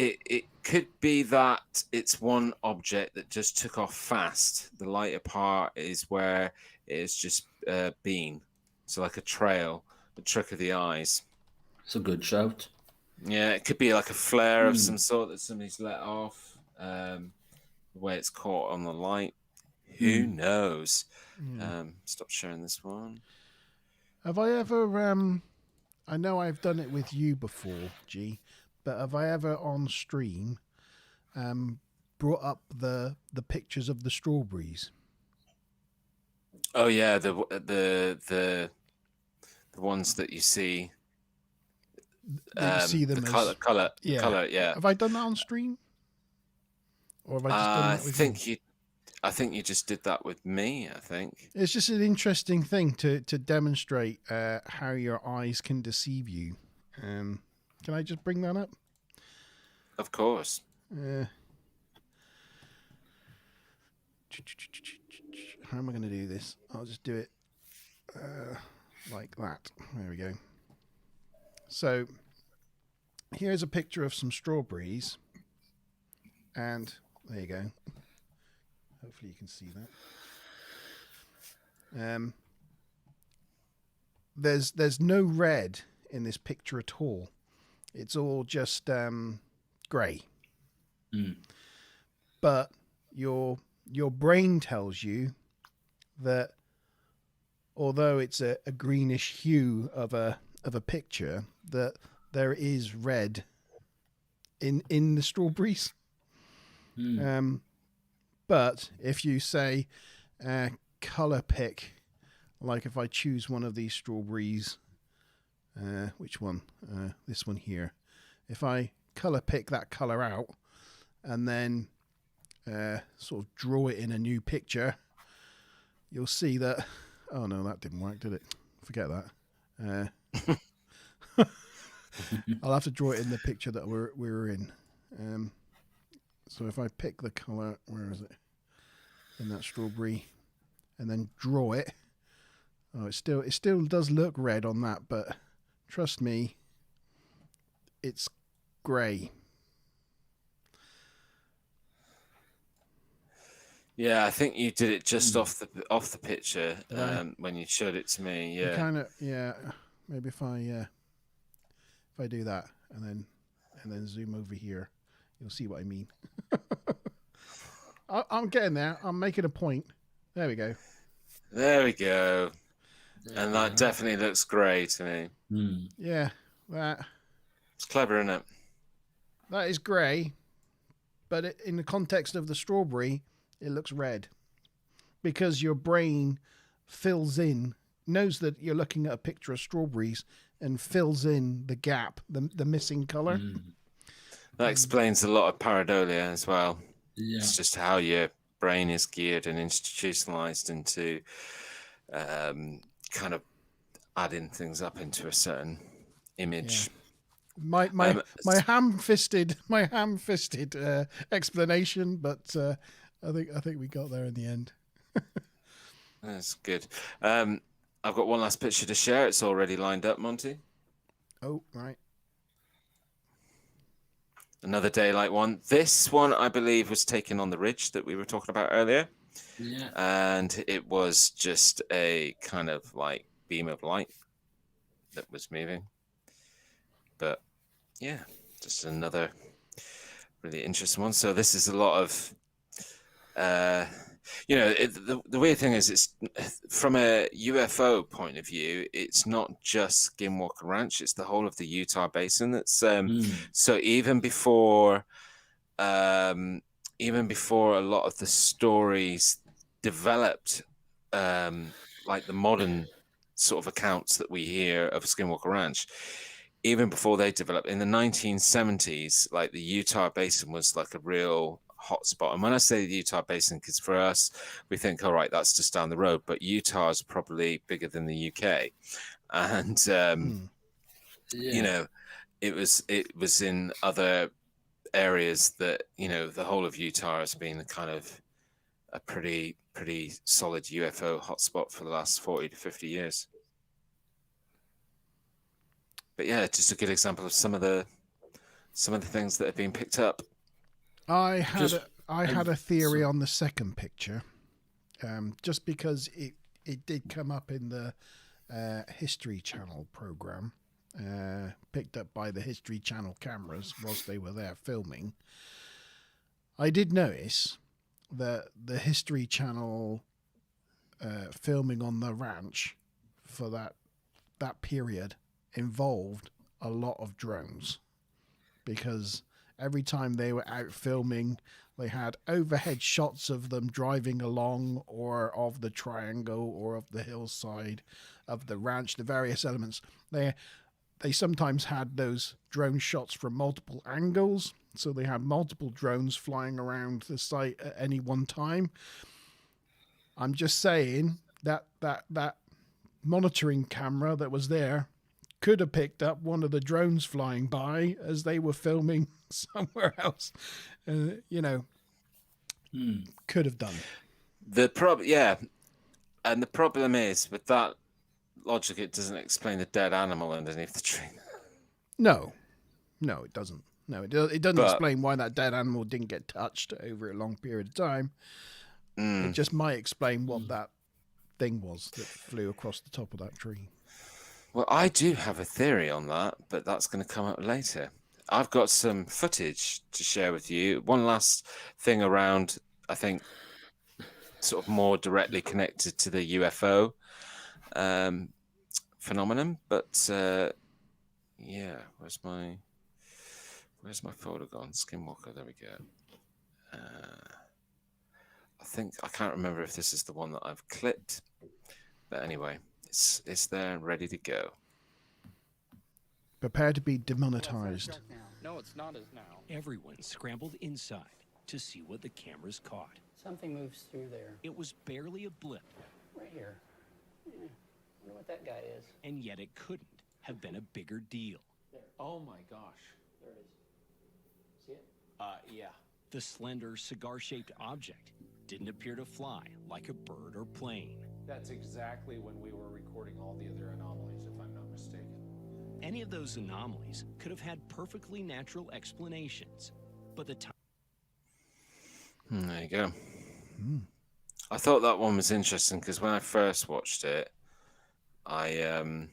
Speaker 3: could be that it's one object that just took off fast. The lighter part is where it's just been, so like a trail, a trick of the eyes.
Speaker 4: It's a good shout.
Speaker 3: Yeah, it could be like a flare of some sort that somebody's let off. The way it's caught on the light, who knows? Stop sharing this one.
Speaker 2: Have I ever? I know I've done it with you before, G, but have I ever on stream brought up the pictures of the strawberries?
Speaker 3: Oh yeah, the the ones that you see.
Speaker 2: That you see them as
Speaker 3: Color. Yeah.
Speaker 2: Have I done that on stream, or have I just done that with you?
Speaker 3: I think you just did that with me. I think
Speaker 2: It's just an interesting thing to demonstrate how your eyes can deceive you. Can I just bring that up?
Speaker 3: Of course.
Speaker 2: How am I going to do this? I'll just do it like that. There we go. So here's a picture of some strawberries, and there you go. Hopefully you can see that. There's no red in this picture at all. It's all just grey. But your brain tells you that although it's a greenish hue of a picture, that there is red in the strawberries. But if you say color pick, like if I choose one of these strawberries, which one? This one here. If I color pick that color out and then sort of draw it in a new picture, you'll see that. Oh no, that didn't work, did it? Forget that. I'll have to draw it in the picture that we were in. So if I pick the color, where is it? In that strawberry, and then draw it. Oh, it still does look red on that, but trust me, it's grey.
Speaker 3: Yeah, I think you did it just off the picture when you showed it to me. Yeah,
Speaker 2: Kind of. Yeah, maybe if I do that and then zoom over here, you'll see what I mean. I'm getting there. I'm making a point. There we go.
Speaker 3: There we go. And that definitely looks grey to me.
Speaker 2: Yeah, that.
Speaker 3: It's clever, isn't it?
Speaker 2: That is grey, but in the context of the strawberry, it looks red because your brain knows that you're looking at a picture of strawberries and fills in the gap, the missing colour.
Speaker 3: That explains a lot of pareidolia as well.
Speaker 4: Yeah.
Speaker 3: It's just how your brain is geared and institutionalized into kind of adding things up into a certain image.
Speaker 2: My ham-fisted explanation, but I think we got there in the end.
Speaker 3: That's good. I've got one last picture to share. It's already lined up, Monty.
Speaker 2: Oh, right.
Speaker 3: Another daylight one. This one, I believe, was taken on the ridge that we were talking about earlier.
Speaker 4: Yeah.
Speaker 3: And it was just a kind of like beam of light that was moving. But yeah, just another really interesting one. So this is a lot of, the weird thing is it's from a UFO point of view, it's not just Skinwalker Ranch, it's the whole of the Utah Basin. That's so even before a lot of the stories developed, like the modern sort of accounts that we hear of Skinwalker Ranch, even before they developed in the 1970s, like the Utah Basin was like a real hotspot. And when I say the Utah Basin, because for us, we think, all right, that's just down the road, but Utah is probably bigger than the UK. And, it was in other areas that, the whole of Utah has been a kind of a pretty solid UFO hotspot for the last 40 to 50 years. But yeah, just a good example of some of the things that have been picked up.
Speaker 2: I had a theory on the second picture, just because it did come up in the History Channel program, picked up by the History Channel cameras whilst they were there filming. I did notice that the History Channel filming on the ranch for that period involved a lot of drones, because every time they were out filming, They had overhead shots of them driving along, or of the triangle, or of the hillside, of the ranch, the various elements. They sometimes had those drone shots from multiple angles, so they had multiple drones flying around the site at any one time. I'm just saying that monitoring camera that was there could have picked up one of the drones flying by as they were filming somewhere else. Could have done.
Speaker 3: And the problem is with that logic, it doesn't explain the dead animal underneath the tree.
Speaker 2: No, it doesn't. No, it doesn't explain why that dead animal didn't get touched over a long period of time. It just might explain what that thing was that flew across the top of that tree.
Speaker 3: Well, I do have a theory on that, but that's going to come up later. I've got some footage to share with you. One last thing around, I think, sort of more directly connected to the UFO phenomenon. But yeah, where's my folder gone? Skinwalker. There we go. I can't remember if this is the one that I've clipped, but anyway, it's there and ready to go.
Speaker 2: Prepare to be demonetized.
Speaker 5: No, it's not as now.
Speaker 6: Everyone scrambled inside to see what the cameras caught.
Speaker 5: Something moves through there.
Speaker 6: It was barely a blip,
Speaker 5: Right here. Yeah. Wonder what that guy is.
Speaker 6: and yet it couldn't have been a bigger deal.
Speaker 5: There.
Speaker 7: Oh my gosh.
Speaker 5: There it is. See it?
Speaker 7: Yeah.
Speaker 6: The slender, cigar-shaped object didn't appear to fly like a bird or plane.
Speaker 7: That's exactly when we were recording all the other anomalies, if I'm not mistaken.
Speaker 6: Any of those anomalies could have had perfectly natural explanations, but the time...
Speaker 3: There you go. I thought that one was interesting because when I first watched it, I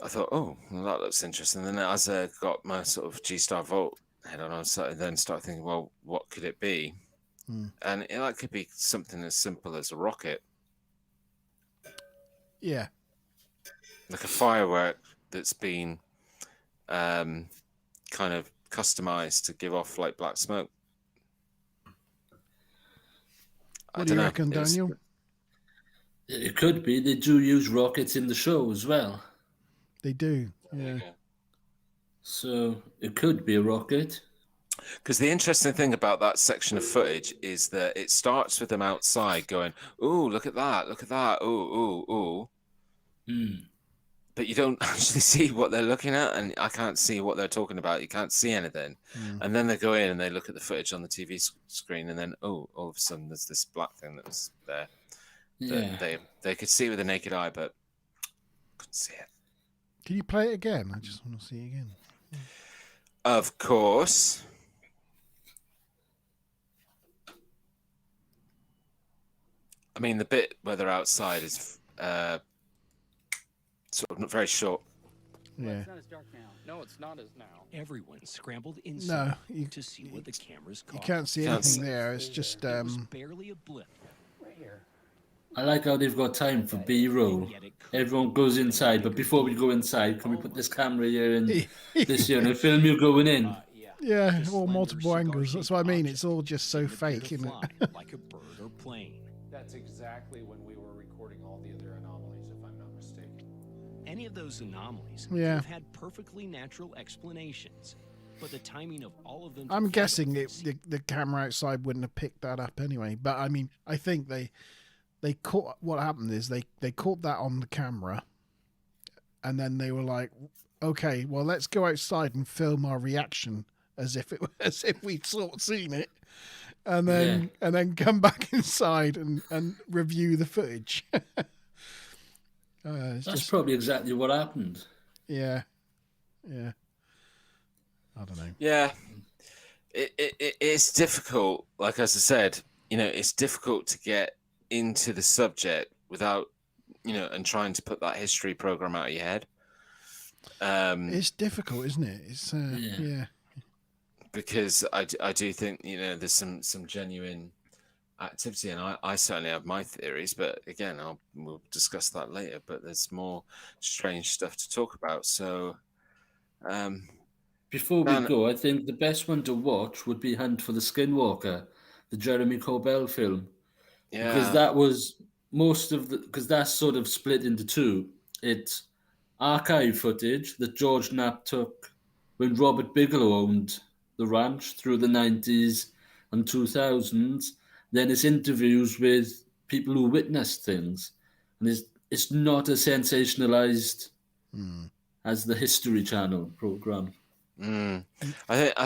Speaker 3: thought, oh, well, that looks interesting. Then as I got my sort of G-Star Vault head on, I started thinking, well, what could it be? And that could be something as simple as a rocket,
Speaker 2: Yeah.
Speaker 3: like a firework that's been kind of customized to give off like black smoke.
Speaker 2: What do you reckon, Daniel?
Speaker 4: It could be. They do use rockets in the show as well.
Speaker 2: They do. Yeah.
Speaker 4: So it could be a rocket.
Speaker 3: Because the interesting thing about that section of footage is that it starts with them outside going, "Ooh, look at that! Look at that! Ooh, ooh, ooh!" But you don't actually see what they're looking at, and I can't see what they're talking about. You can't see anything. And then they go in and they look at the footage on the TV screen, and then all of a sudden there's this black thing that was there that they could see with the naked eye, but couldn't see it.
Speaker 2: Can you play it again? I just want to see it again.
Speaker 3: Of course. I mean, the bit where they're outside is sort of very short.
Speaker 2: Yeah.
Speaker 5: It's not as dark now. No, it's not as now.
Speaker 6: Everyone scrambled inside
Speaker 2: you-
Speaker 6: to see what the cameras
Speaker 2: You
Speaker 6: caught.
Speaker 2: can't see
Speaker 3: Can't
Speaker 2: anything
Speaker 3: see.
Speaker 2: there. It's just
Speaker 6: It was barely a blip,
Speaker 5: Right here.
Speaker 4: I like how they've got time for B-roll.
Speaker 6: and yet it could
Speaker 4: Everyone goes inside, but before we go inside, can we put this camera here and this here
Speaker 2: yeah,
Speaker 4: and film you going in?
Speaker 6: The
Speaker 2: all
Speaker 6: slender,
Speaker 2: multiple angles. That's what I mean. It's all just so
Speaker 6: didn't appear
Speaker 2: fake,
Speaker 6: to
Speaker 2: isn't
Speaker 6: fly
Speaker 2: it?
Speaker 6: like a bird or plane.
Speaker 7: That's exactly when we were recording all the other anomalies, if I'm not mistaken.
Speaker 6: Any of those anomalies
Speaker 2: Yeah.
Speaker 6: could have had perfectly natural explanations, but the timing of all of them...
Speaker 2: I'm
Speaker 6: to
Speaker 2: guessing
Speaker 6: follow
Speaker 2: the camera outside wouldn't have picked that up anyway. But I mean, I think they caught what happened is they caught that on the camera, and then they were like, okay, well, let's go outside and film our reaction as if we'd sort of seen it, and then come back inside and review the footage.
Speaker 4: That's probably exactly what happened.
Speaker 2: Yeah. I don't know.
Speaker 3: Yeah, it's difficult. Like as I said, it's difficult to get into the subject without, and trying to put that history program out of your head.
Speaker 2: It's difficult, isn't it? It's yeah.
Speaker 3: Because I do think there's some genuine activity, and I certainly have my theories. But again, we'll discuss that later. But there's more strange stuff to talk about. So.
Speaker 4: Before we
Speaker 3: Dan,
Speaker 4: go, I think the best one to watch would be Hunt for the Skinwalker, the Jeremy Corbell film, because
Speaker 3: yeah,
Speaker 4: that was because that's sort of split into two. It's archive footage that George Knapp took when Robert Bigelow owned the ranch through the 90s and 2000s. Then it's interviews with people who witnessed things. And it's not as sensationalized as the History Channel program.
Speaker 3: I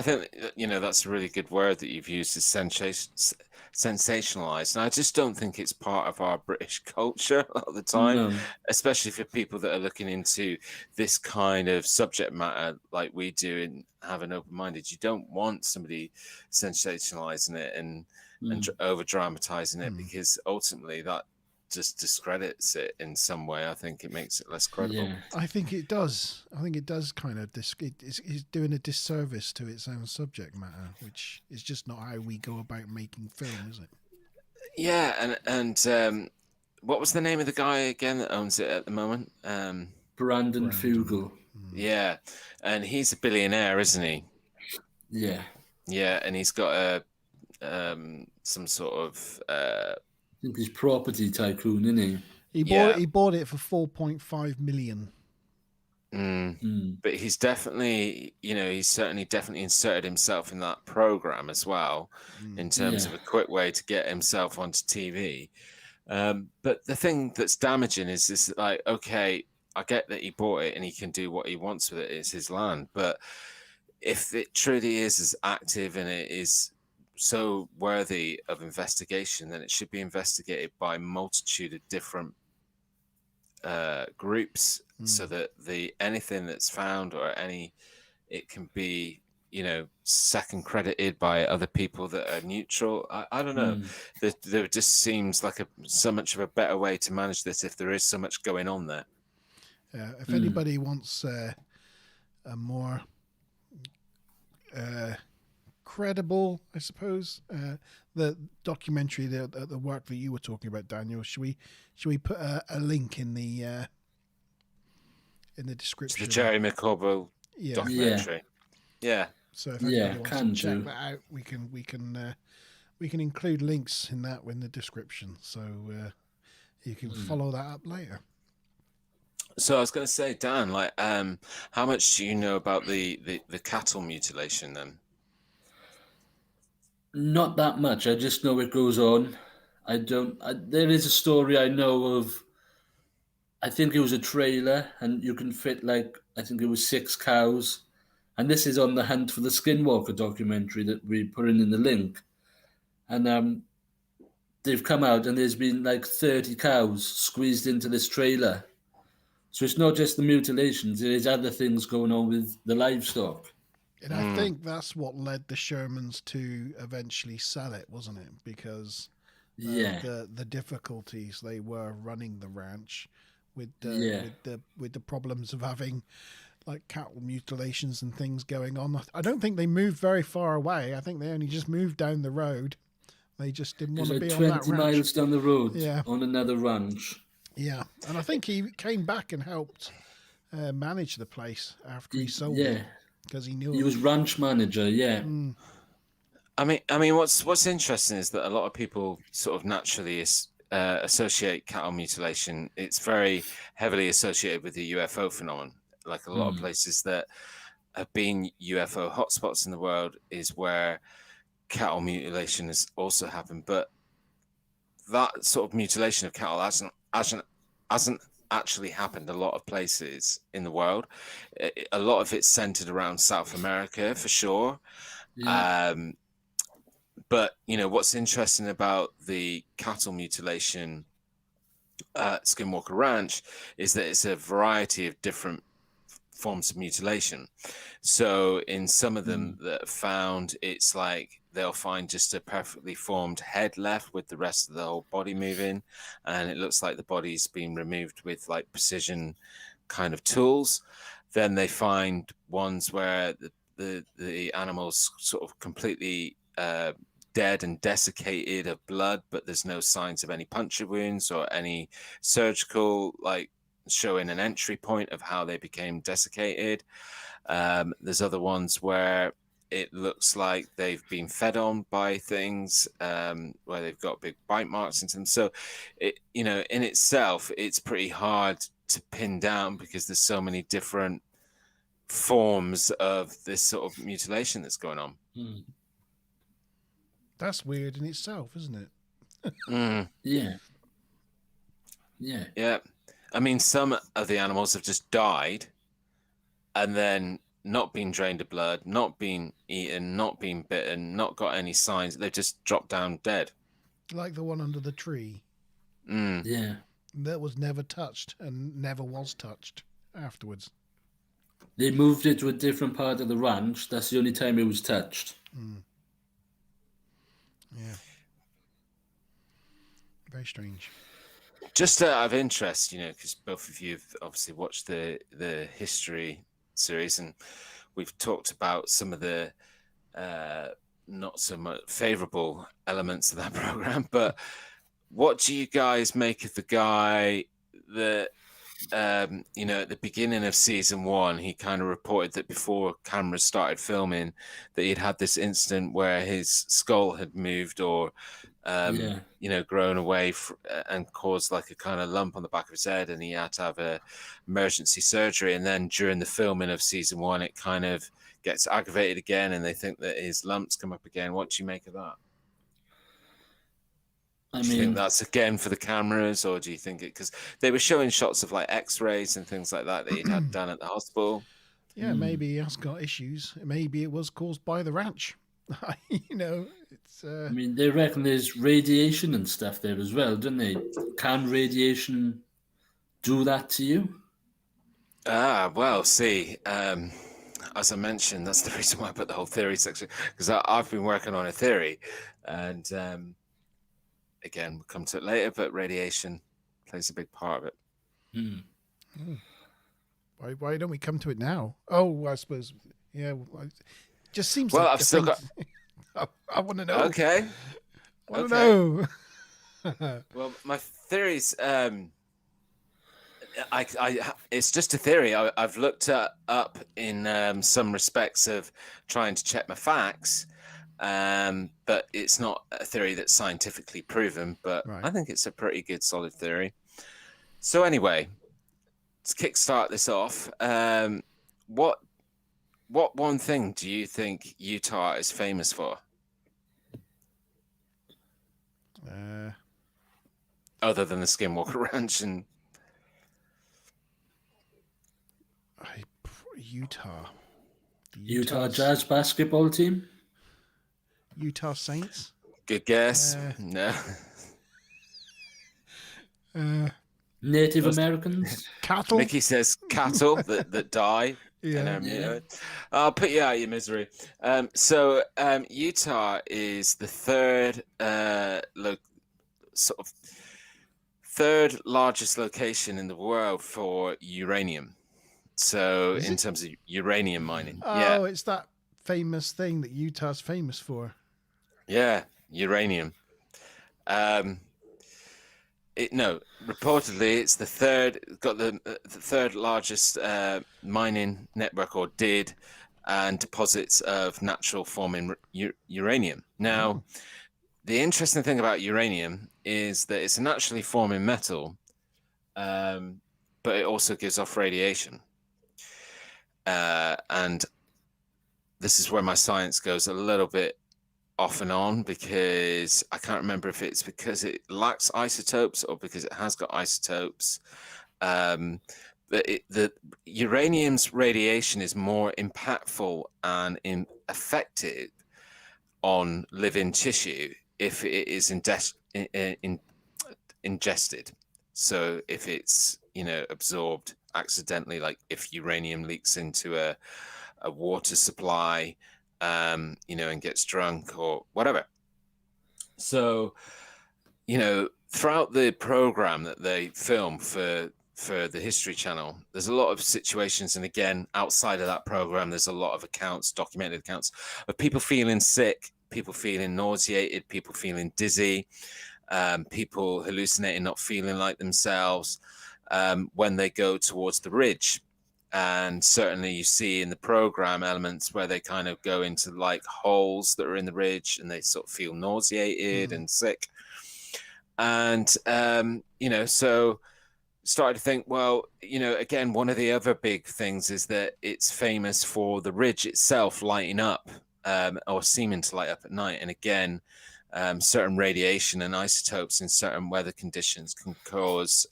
Speaker 3: think that's a really good word that you've used, is sensationalized, and I just don't think it's part of our British culture a lot of the time,
Speaker 4: No.
Speaker 3: especially for people that are looking into this kind of subject matter like we do and have an open minded. You don't want somebody sensationalizing it and over dramatizing it, because ultimately that just discredits it in some way. I think it makes it less credible.
Speaker 4: Yeah.
Speaker 2: I think it does. I think it does kind of it's doing a disservice to its own subject matter, which is just not how we go about making film, is it?
Speaker 3: Yeah, and what was the name of the guy again that owns it at the moment?
Speaker 4: Brandon Fugel.
Speaker 3: Yeah, and he's a billionaire, isn't he?
Speaker 4: Yeah.
Speaker 3: Yeah, and he's got a some sort of
Speaker 4: I think he's property tycoon, isn't he?
Speaker 2: He bought it for 4.5 million.
Speaker 3: But he's definitely, he's certainly definitely inserted himself in that program as well, in terms of a quick way to get himself onto TV. But the thing that's damaging is like, okay, I get that he bought it and he can do what he wants with it. It's his land. But if it truly is as active and it is so worthy of investigation, then it should be investigated by a multitude of different groups, so that anything that's found it can be second credited by other people that are neutral. I don't know. There just seems like so much of a better way to manage this if there is so much going on there.
Speaker 2: If anybody wants a more credible, I suppose, the documentary, the work that you were talking about, Daniel, should we put a link in the description?
Speaker 3: It's the Jerry McCorville documentary. Yeah.
Speaker 2: So if anybody wants to check that out, we can include links in the description, so you can follow that up later.
Speaker 3: So I was going to say, Dan, like, how much do you know about the cattle mutilation then?
Speaker 4: Not that much. I just know it goes on. There is a story I know of. I think it was a trailer, and you can fit I think it was 6 cows. And this is on the Hunt for the Skinwalker documentary that we put in the link. And they've come out, and there's been 30 cows squeezed into this trailer. So it's not just the mutilations, there is other things going on with the livestock.
Speaker 2: And I think that's what led the Shermans to eventually sell it, wasn't it? Because the difficulties they were running the ranch with the problems of having cattle mutilations and things going on. I don't think they moved very far away. I think they only just moved down the road. They just didn't want to be on that ranch.
Speaker 4: 20 miles down the road on another ranch.
Speaker 2: Yeah, and I think he came back and helped manage the place after he sold it, because he knew
Speaker 4: he was ranch manager. Yeah.
Speaker 3: I mean, what's interesting is that a lot of people sort of naturally associate cattle mutilation. It's very heavily associated with the UFO phenomenon. Like a lot of places that have been UFO hotspots in the world is where cattle mutilation has also happened. But that sort of mutilation of cattle hasn't actually happened a lot of places in the world. A lot of it's centered around South America for sure. Yeah. But what's interesting about the cattle mutilation at Skinwalker Ranch is that it's a variety of different forms of mutilation. So in some of them that are found, it's like they'll find just a perfectly formed head left with the rest of the whole body moving, and it looks like the body's been removed with precision kind of tools. Then they find ones where the animal's sort of completely dead and desiccated of blood, but there's no signs of any puncture wounds or any surgical showing an entry point of how they became desiccated. There's other ones where it looks like they've been fed on by things, where they've got big bite marks into them. So, in itself, it's pretty hard to pin down because there's so many different forms of this sort of mutilation that's going on.
Speaker 2: That's weird in itself, isn't it?
Speaker 4: Yeah.
Speaker 3: Yeah. I mean, some of the animals have just died and then not been drained of blood, not been eaten, not been bitten, not got any signs. They've just dropped down dead.
Speaker 2: Like the one under the tree.
Speaker 4: Yeah.
Speaker 2: That was never touched and never was touched afterwards.
Speaker 4: They moved it to a different part of the ranch. That's the only time it was touched.
Speaker 2: Yeah. Very strange.
Speaker 3: Just out of interest, because both of you have obviously watched the history series, and we've talked about some of the not so much favorable elements of that program, but what do you guys make of the guy that at the beginning of season 1, he kind of reported that before cameras started filming that he'd had this incident where his skull had moved or grown away and caused like a kind of lump on the back of his head, and he had to have a emergency surgery. And then during the filming of season 1, it kind of gets aggravated again, and they think that his lumps come up again. What do you make of that? Do you think that's again for the cameras, or do you think it because they were showing shots of like X-rays and things like that he'd had done at the hospital?
Speaker 2: Yeah, maybe he has got issues. Maybe it was caused by the ranch. It's.
Speaker 4: They reckon there's radiation and stuff there as well, don't they? Can radiation do that to you?
Speaker 3: Well, see, as I mentioned, that's the reason why I put the whole theory section, because I've been working on a theory, and again, we'll come to it later, but radiation plays a big part of it.
Speaker 2: Why don't we come to it now? Oh, I suppose. Yeah, it just seems.
Speaker 3: Well,
Speaker 2: like
Speaker 3: I've still got.
Speaker 2: I want to know.
Speaker 3: Okay.
Speaker 2: I want to know.
Speaker 3: Well, my theories. It's just a theory. I've looked up in some respects of trying to check my facts, but it's not a theory that's scientifically proven. But
Speaker 2: Right.
Speaker 3: I think it's a pretty good, solid theory. So anyway, let's kickstart this off. What one thing do you think Utah is famous for? Other than the Skinwalker Ranch and
Speaker 2: Utah.
Speaker 4: Utah Jazz basketball team?
Speaker 2: Utah Saints.
Speaker 3: Good guess. No.
Speaker 4: Native Americans?
Speaker 2: Cattle.
Speaker 3: Mickey says cattle that die.
Speaker 2: Yeah.
Speaker 3: I'll put you out of your misery. So Utah is the third third largest location in the world for uranium. So in terms of uranium mining.
Speaker 2: Oh, it's that famous thing that Utah's famous for.
Speaker 3: Yeah, uranium. Reportedly it's the third, got the third largest mining network, or did, and deposits of natural forming uranium. Now, the interesting thing about uranium is that it's a naturally forming metal, but it also gives off radiation. And this is where my science goes a little bit off and on, because I can't remember if it's because it lacks isotopes or because it has got isotopes. But the uranium's radiation is more impactful and effective on living tissue if it is ingested. So if it's absorbed accidentally, like if uranium leaks into a water supply, and gets drunk or whatever. So, throughout the program that they film for the History Channel, there's a lot of situations, and again, outside of that program, there's a lot of documented accounts of people feeling sick, people feeling nauseated, people feeling dizzy, people hallucinating, not feeling like themselves. when they go towards the ridge. And certainly you see in the program elements where they kind of go into like holes that are in the ridge and they sort of feel nauseated and sick. And, so started to think, well, again, one of the other big things is that it's famous for the ridge itself lighting up or seeming to light up at night. And again, certain radiation and isotopes in certain weather conditions can cause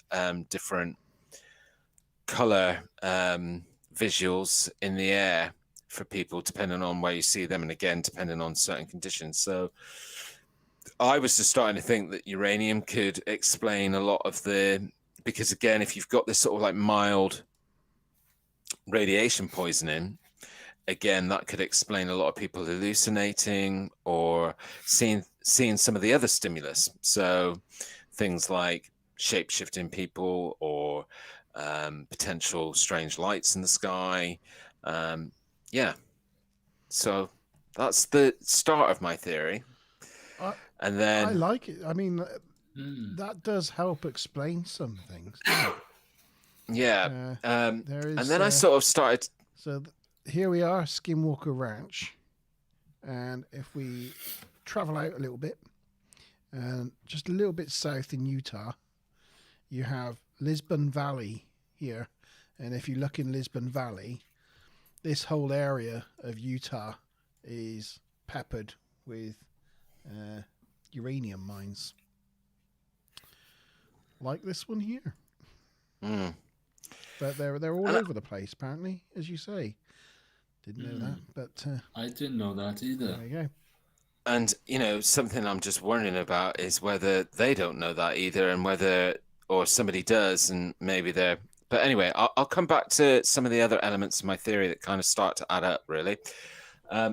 Speaker 3: different color visuals in the air for people, depending on where you see them, and again, depending on certain conditions. So I was just starting to think that uranium could explain a lot of because again, if you've got this sort of like mild radiation poisoning, again, that could explain a lot of people hallucinating or seeing some of the other stimulus. So things like shape-shifting people or potential strange lights in the sky. So that's the start of my theory. And then
Speaker 2: I like it. I mean, that does help explain some things.
Speaker 3: Yeah.
Speaker 2: There is,
Speaker 3: and then I sort of started.
Speaker 2: So here we are, Skinwalker Ranch. And if we travel out a little bit, and just a little bit south in Utah, you have Lisbon Valley here. And if you look in Lisbon Valley, this whole area of Utah is peppered with uranium mines. Like this one here. But they're all over the place, apparently, as you say. Didn't know that, but
Speaker 4: I didn't know that either.
Speaker 2: There you go.
Speaker 3: And something I'm just wondering about is whether they don't know that either, and whether or somebody does, and maybe they're. But anyway, I'll come back to some of the other elements of my theory that kind of start to add up, really.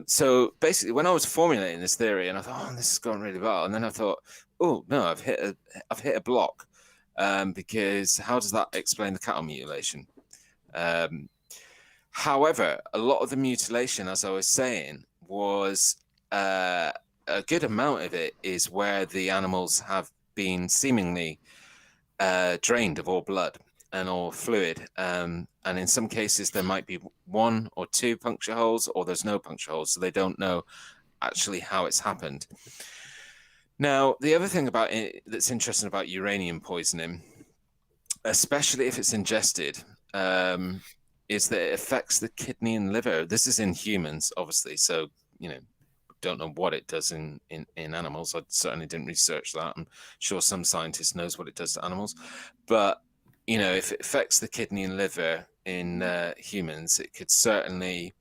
Speaker 3: So basically, when I was formulating this theory, and I thought, oh, this is going really well, and then I thought, oh no, I've hit a block, because how does that explain the cattle mutilation? However, a lot of the mutilation, as I was saying, was a good amount of it is where the animals have been seemingly drained of all blood and all fluid. And in some cases, there might be 1 or 2 puncture holes, or there's no puncture holes, so they don't know actually how it's happened. Now, the other thing about it that's interesting about uranium poisoning, especially if it's ingested, is that it affects the kidney and liver. This is in humans, obviously, so, don't know what it does in animals. I certainly didn't research that. I'm sure some scientist knows what it does to animals. But, if it affects the kidney and liver in humans, it could certainly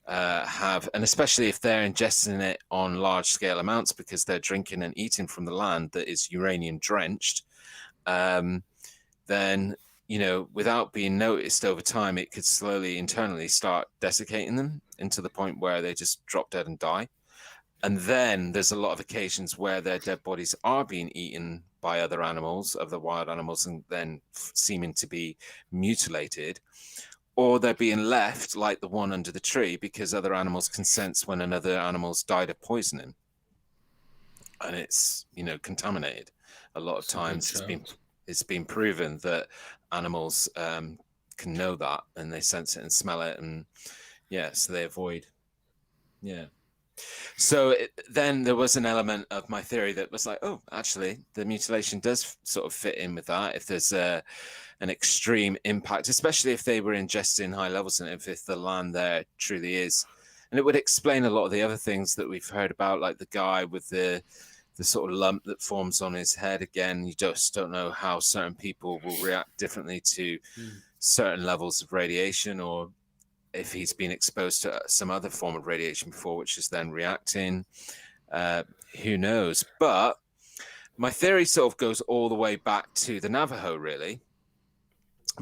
Speaker 3: have, and especially if they're ingesting it on large scale amounts because they're drinking and eating from the land that is uranium drenched, then, without being noticed over time, it could slowly internally start desiccating them into the point where they just drop dead and die. And then there's a lot of occasions where their dead bodies are being eaten by other animals, other wild animals, and then seeming to be mutilated, or they're being left like the one under the tree because other animals can sense when another animal's died of poisoning, and it's contaminated. A lot of times it's been proven that animals can know that, and they sense it and smell it, and so they avoid. So then there was an element of my theory that was like, oh, actually, the mutilation does sort of fit in with that. If there's an extreme impact, especially if they were ingesting high levels, and if the land there truly is, and it would explain a lot of the other things that we've heard about, like the guy with the sort of lump that forms on his head. Again, you just don't know how certain people will react differently to certain levels of radiation, or if he's been exposed to some other form of radiation before, which is then reacting. Who knows? But my theory sort of goes all the way back to the Navajo, really,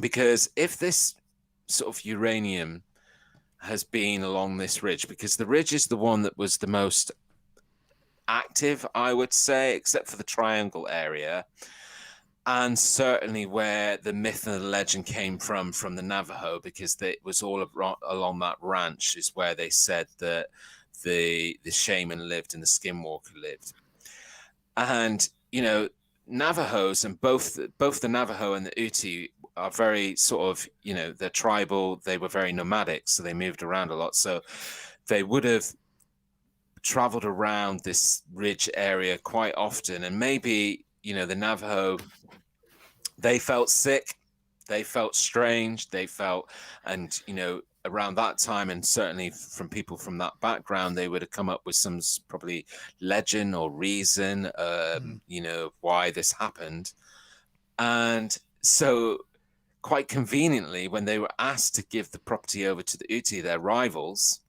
Speaker 3: because if this sort of uranium has been along this ridge, because the ridge is the one that was the most active, I would say, except for the triangle area, and certainly where the myth and the legend came from the Navajo, because it was all along that ranch is where they said that the shaman lived and the skinwalker lived. And Navajos, and both the Navajo and the Ute are very sort of, they're tribal. They were very nomadic, so they moved around a lot. So they would have traveled around this ridge area quite often, and maybe the Navajo, they felt sick, they felt strange, they felt, and around that time, and certainly from people from that background, they would have come up with some probably legend or reason, why this happened. And so quite conveniently, when they were asked to give the property over to the Ute, their rivals,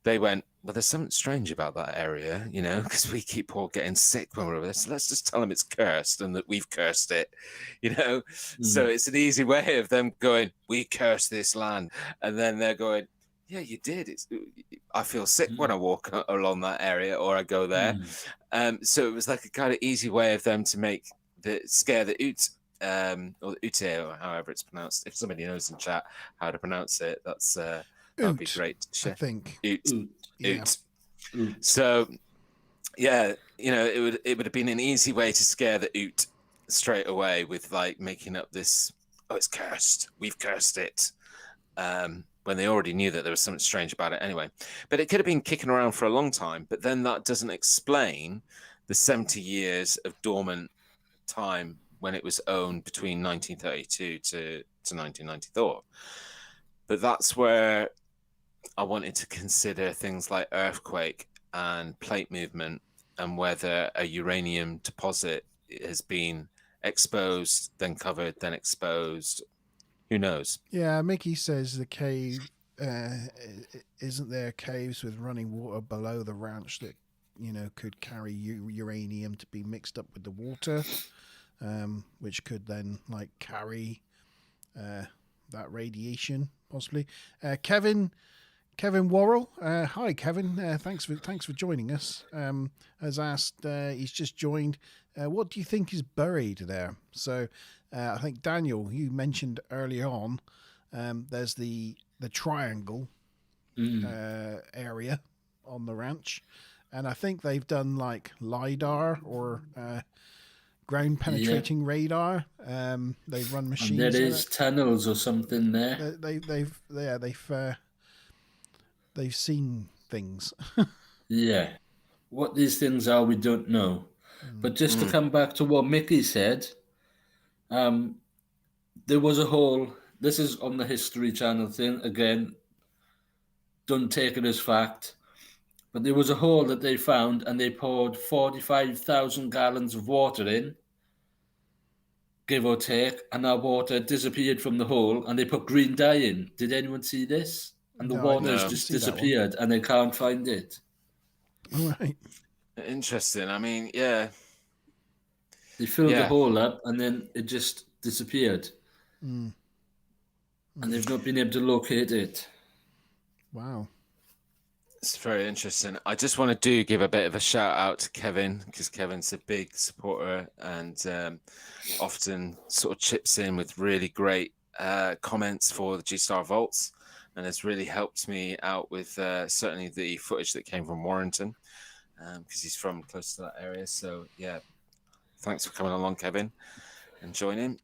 Speaker 3: they went, well, there's something strange about that area, because we keep all getting sick when we're over there. So let's just tell them it's cursed and that we've cursed it, So it's an easy way of them going, we cursed this land. And then they're going, yeah, you did. I feel sick when I walk along that area or I go there. So it was like a kind of easy way of them to scare the Ute, or the Ute, or however it's pronounced. If somebody knows in chat how to pronounce it, that'd be great.
Speaker 2: I think.
Speaker 3: Ute.
Speaker 2: Yeah.
Speaker 3: Ute. So, yeah, it would have been an easy way to scare the Ute straight away with like making up this, it's cursed. We've cursed it. When they already knew that there was something strange about it anyway. But it could have been kicking around for a long time. But then that doesn't explain the 70 years of dormant time when it was owned between 1932 to 1994. But that's where I wanted to consider things like earthquake and plate movement, and whether a uranium deposit has been exposed, then covered, then exposed. Who knows?
Speaker 2: Yeah, Mickey says the cave, isn't there caves with running water below the ranch that, could carry uranium to be mixed up with the water, which could then like carry that radiation possibly. Kevin Worrell, hi Kevin, thanks for joining us. Has asked, he's just joined. What do you think is buried there? So I think Daniel, you mentioned earlier on, there's the triangle area on the ranch, and I think they've done like LiDAR or ground penetrating radar. They've run machines.
Speaker 4: And there is tunnels or something there.
Speaker 2: They've seen things.
Speaker 4: Yeah. What these things are, we don't know. But just to come back to what Mickey said, there was a hole. This is on the History Channel thing. Again, don't take it as fact. But there was a hole that they found, and they poured 45,000 gallons of water in, give or take, and that water disappeared from the hole, and they put green dye in. Did anyone see this? And the water has just disappeared, and they can't find it.
Speaker 2: All right.
Speaker 3: Interesting. I mean, yeah.
Speaker 4: They filled the hole up, and then it just disappeared. And they've not been able to locate it.
Speaker 2: Wow.
Speaker 3: It's very interesting. I just want to give a bit of a shout out to Kevin, because Kevin's a big supporter and often sort of chips in with really great comments for the G-Star Vaults, and has really helped me out with certainly the footage that came from Warrington, because he's from close to that area. So yeah, thanks for coming along, Kevin, and joining.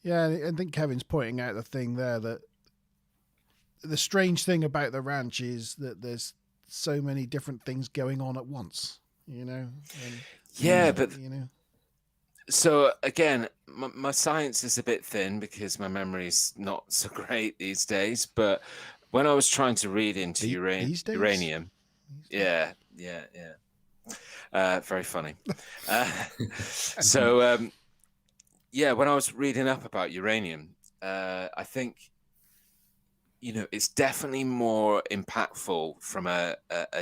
Speaker 2: Yeah, I think Kevin's pointing out the thing there, that the strange thing about the ranch is that there's so many different things going on at once,
Speaker 3: but so again, my science is a bit thin because my memory's not so great these days. But when I was trying to read into uranium, very funny. When I was reading up about uranium, I think, it's definitely more impactful from a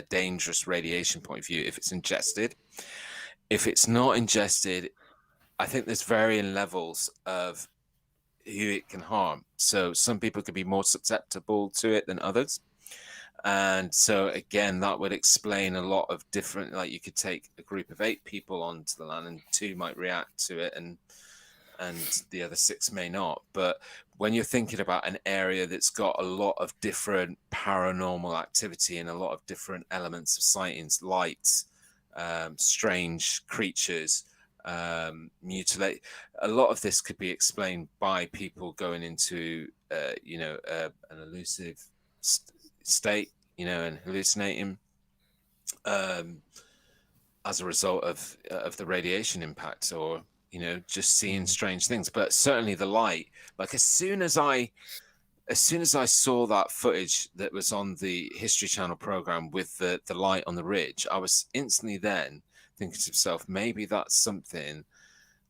Speaker 3: dangerous radiation point of view if it's ingested. If it's not ingested, I think there's varying levels of who it can harm. So some people could be more susceptible to it than others. And so again, that would explain a lot of different, like you could take a group of 8 people onto the land and 2 might react to it and the other 6 may not. But when you're thinking about an area that's got a lot of different paranormal activity and a lot of different elements of sightings, lights, strange creatures, mutilate. A lot of this could be explained by people going into, an elusive state, and hallucinating as a result of the radiation impact, or just seeing strange things. But certainly the light, like as soon as I saw that footage that was on the History Channel program with the light on the ridge, I was instantly then thinking to myself, maybe that's something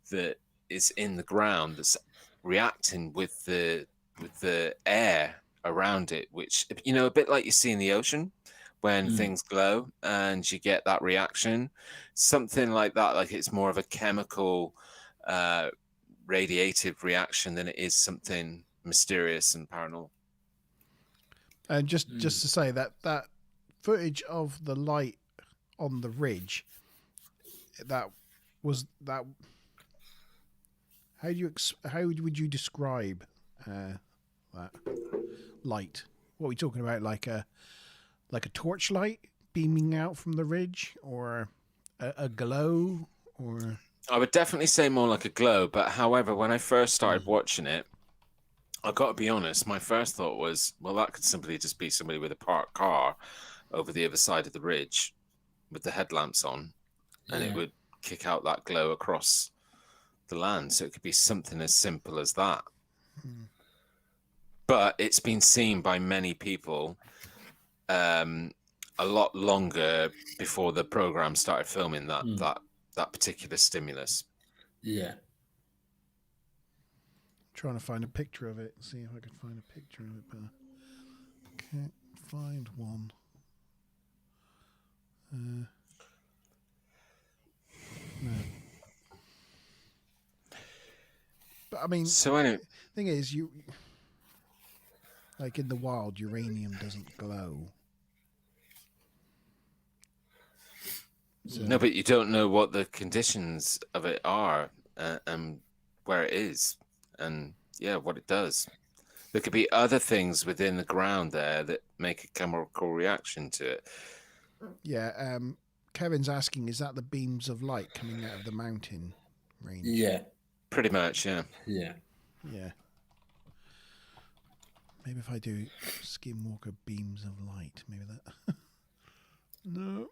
Speaker 3: that is in the ground that's reacting with the air around it, which, a bit like you see in the ocean when things glow and you get that reaction, something like that. Like it's more of a chemical radiative reaction than it is something mysterious and paranormal.
Speaker 2: And just to say that footage of the light on the ridge, that how would you describe that light? What are we talking about? Like a torchlight beaming out from the ridge, or a glow, or?
Speaker 3: I would definitely say more like a glow. But however, when I first started watching it, I've got to be honest, my first thought was, well, that could simply just be somebody with a parked car over the other side of the ridge with the headlamps on, and it would kick out that glow across the land. So it could be something as simple as that. But it's been seen by many people a lot longer before the program started filming that particular stimulus.
Speaker 4: Yeah.
Speaker 2: Trying to find a picture of it. See if I can find a picture of it, but can't find one. No. But I mean,
Speaker 3: So anyway,
Speaker 2: thing is, like in the wild, uranium doesn't glow. So,
Speaker 3: no, but you don't know what the conditions of it are and where it is and what it does. There could be other things within the ground there that make a chemical reaction to it.
Speaker 2: yeah. Kevin's asking, is that the beams of light coming out of the mountain range?
Speaker 4: Yeah.
Speaker 3: Pretty much, yeah.
Speaker 4: Yeah.
Speaker 2: Yeah. Maybe if I do Skinwalker beams of light, maybe that. No.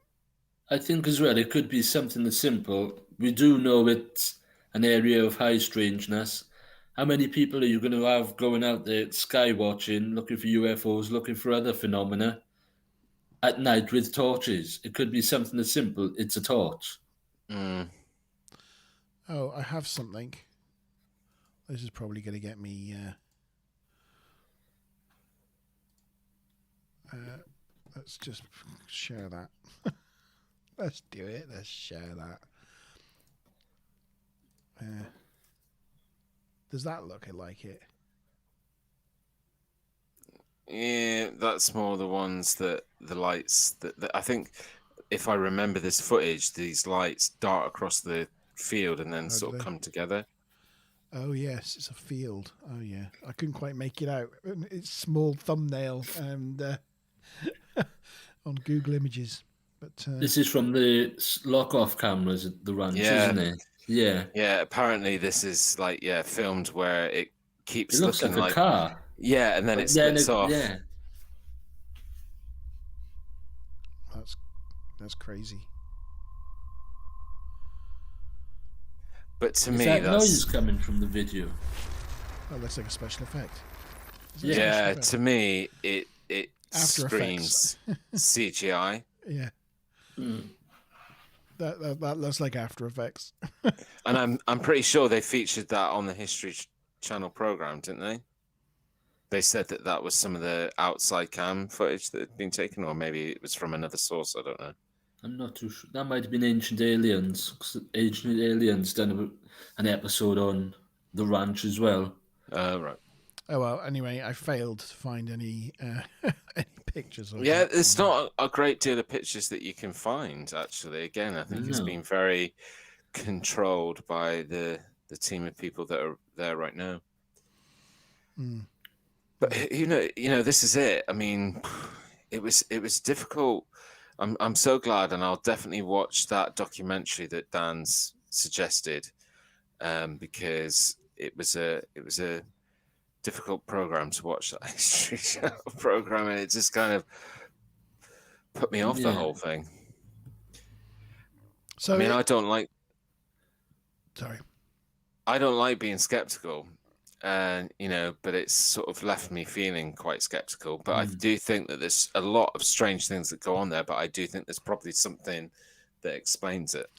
Speaker 4: I think as well, it could be something as simple. We do know it's an area of high strangeness. How many people are you going to have going out there sky watching, looking for UFOs, looking for other phenomena at night with torches? It could be something as simple. It's a torch.
Speaker 2: Oh, I have something. This is probably going to get me. Let's just share that. Let's do it. Let's share that. Does that look like it?
Speaker 3: Yeah, that's more the ones that the lights that I think, if I remember this footage, these lights dart across the field and then sort of come together.
Speaker 2: Oh yes, it's a field. Oh yeah, I couldn't quite make it out. It's small thumbnail and on Google Images. But
Speaker 4: this is from the lock-off cameras at the ranch, isn't it? Yeah.
Speaker 3: Yeah. Apparently, this is like filmed where it keeps
Speaker 4: It looks
Speaker 3: looking
Speaker 4: like a car.
Speaker 3: Yeah, and then it splits off.
Speaker 4: Yeah.
Speaker 2: That's crazy.
Speaker 3: But to
Speaker 4: Is
Speaker 3: me,
Speaker 4: that
Speaker 3: that's
Speaker 4: noise coming from the video.
Speaker 2: Oh, that's like a special effect.
Speaker 3: Yeah, to me, it
Speaker 2: After
Speaker 3: screams CGI.
Speaker 2: Yeah. That looks like After Effects.
Speaker 3: And I'm pretty sure they featured that on the History Channel program, didn't they? They said that was some of the outside cam footage that had been taken, or maybe it was from another source. I don't know.
Speaker 4: I'm not too sure. That might have been Ancient Aliens. 'Cause Ancient Aliens done an episode on the ranch as well.
Speaker 3: Right.
Speaker 2: Oh well. Anyway, I failed to find any any pictures of.
Speaker 3: Yeah,
Speaker 2: that.
Speaker 3: there's not a great deal of pictures that you can find. Actually, again, I think it's been very controlled by the team of people that are there right now. But you know, this is it. I mean, it was difficult. I'm so glad, and I'll definitely watch that documentary that Dan's suggested, because it was a difficult program to watch, that History Channel program, and it just kind of put me off the
Speaker 4: Yeah.
Speaker 3: whole thing.
Speaker 2: So
Speaker 3: I mean,
Speaker 2: it-
Speaker 3: I don't like
Speaker 2: sorry.
Speaker 3: being skeptical, and but it's sort of left me feeling quite skeptical. But I do think that there's a lot of strange things that go on there. But I do think there's probably something that explains it.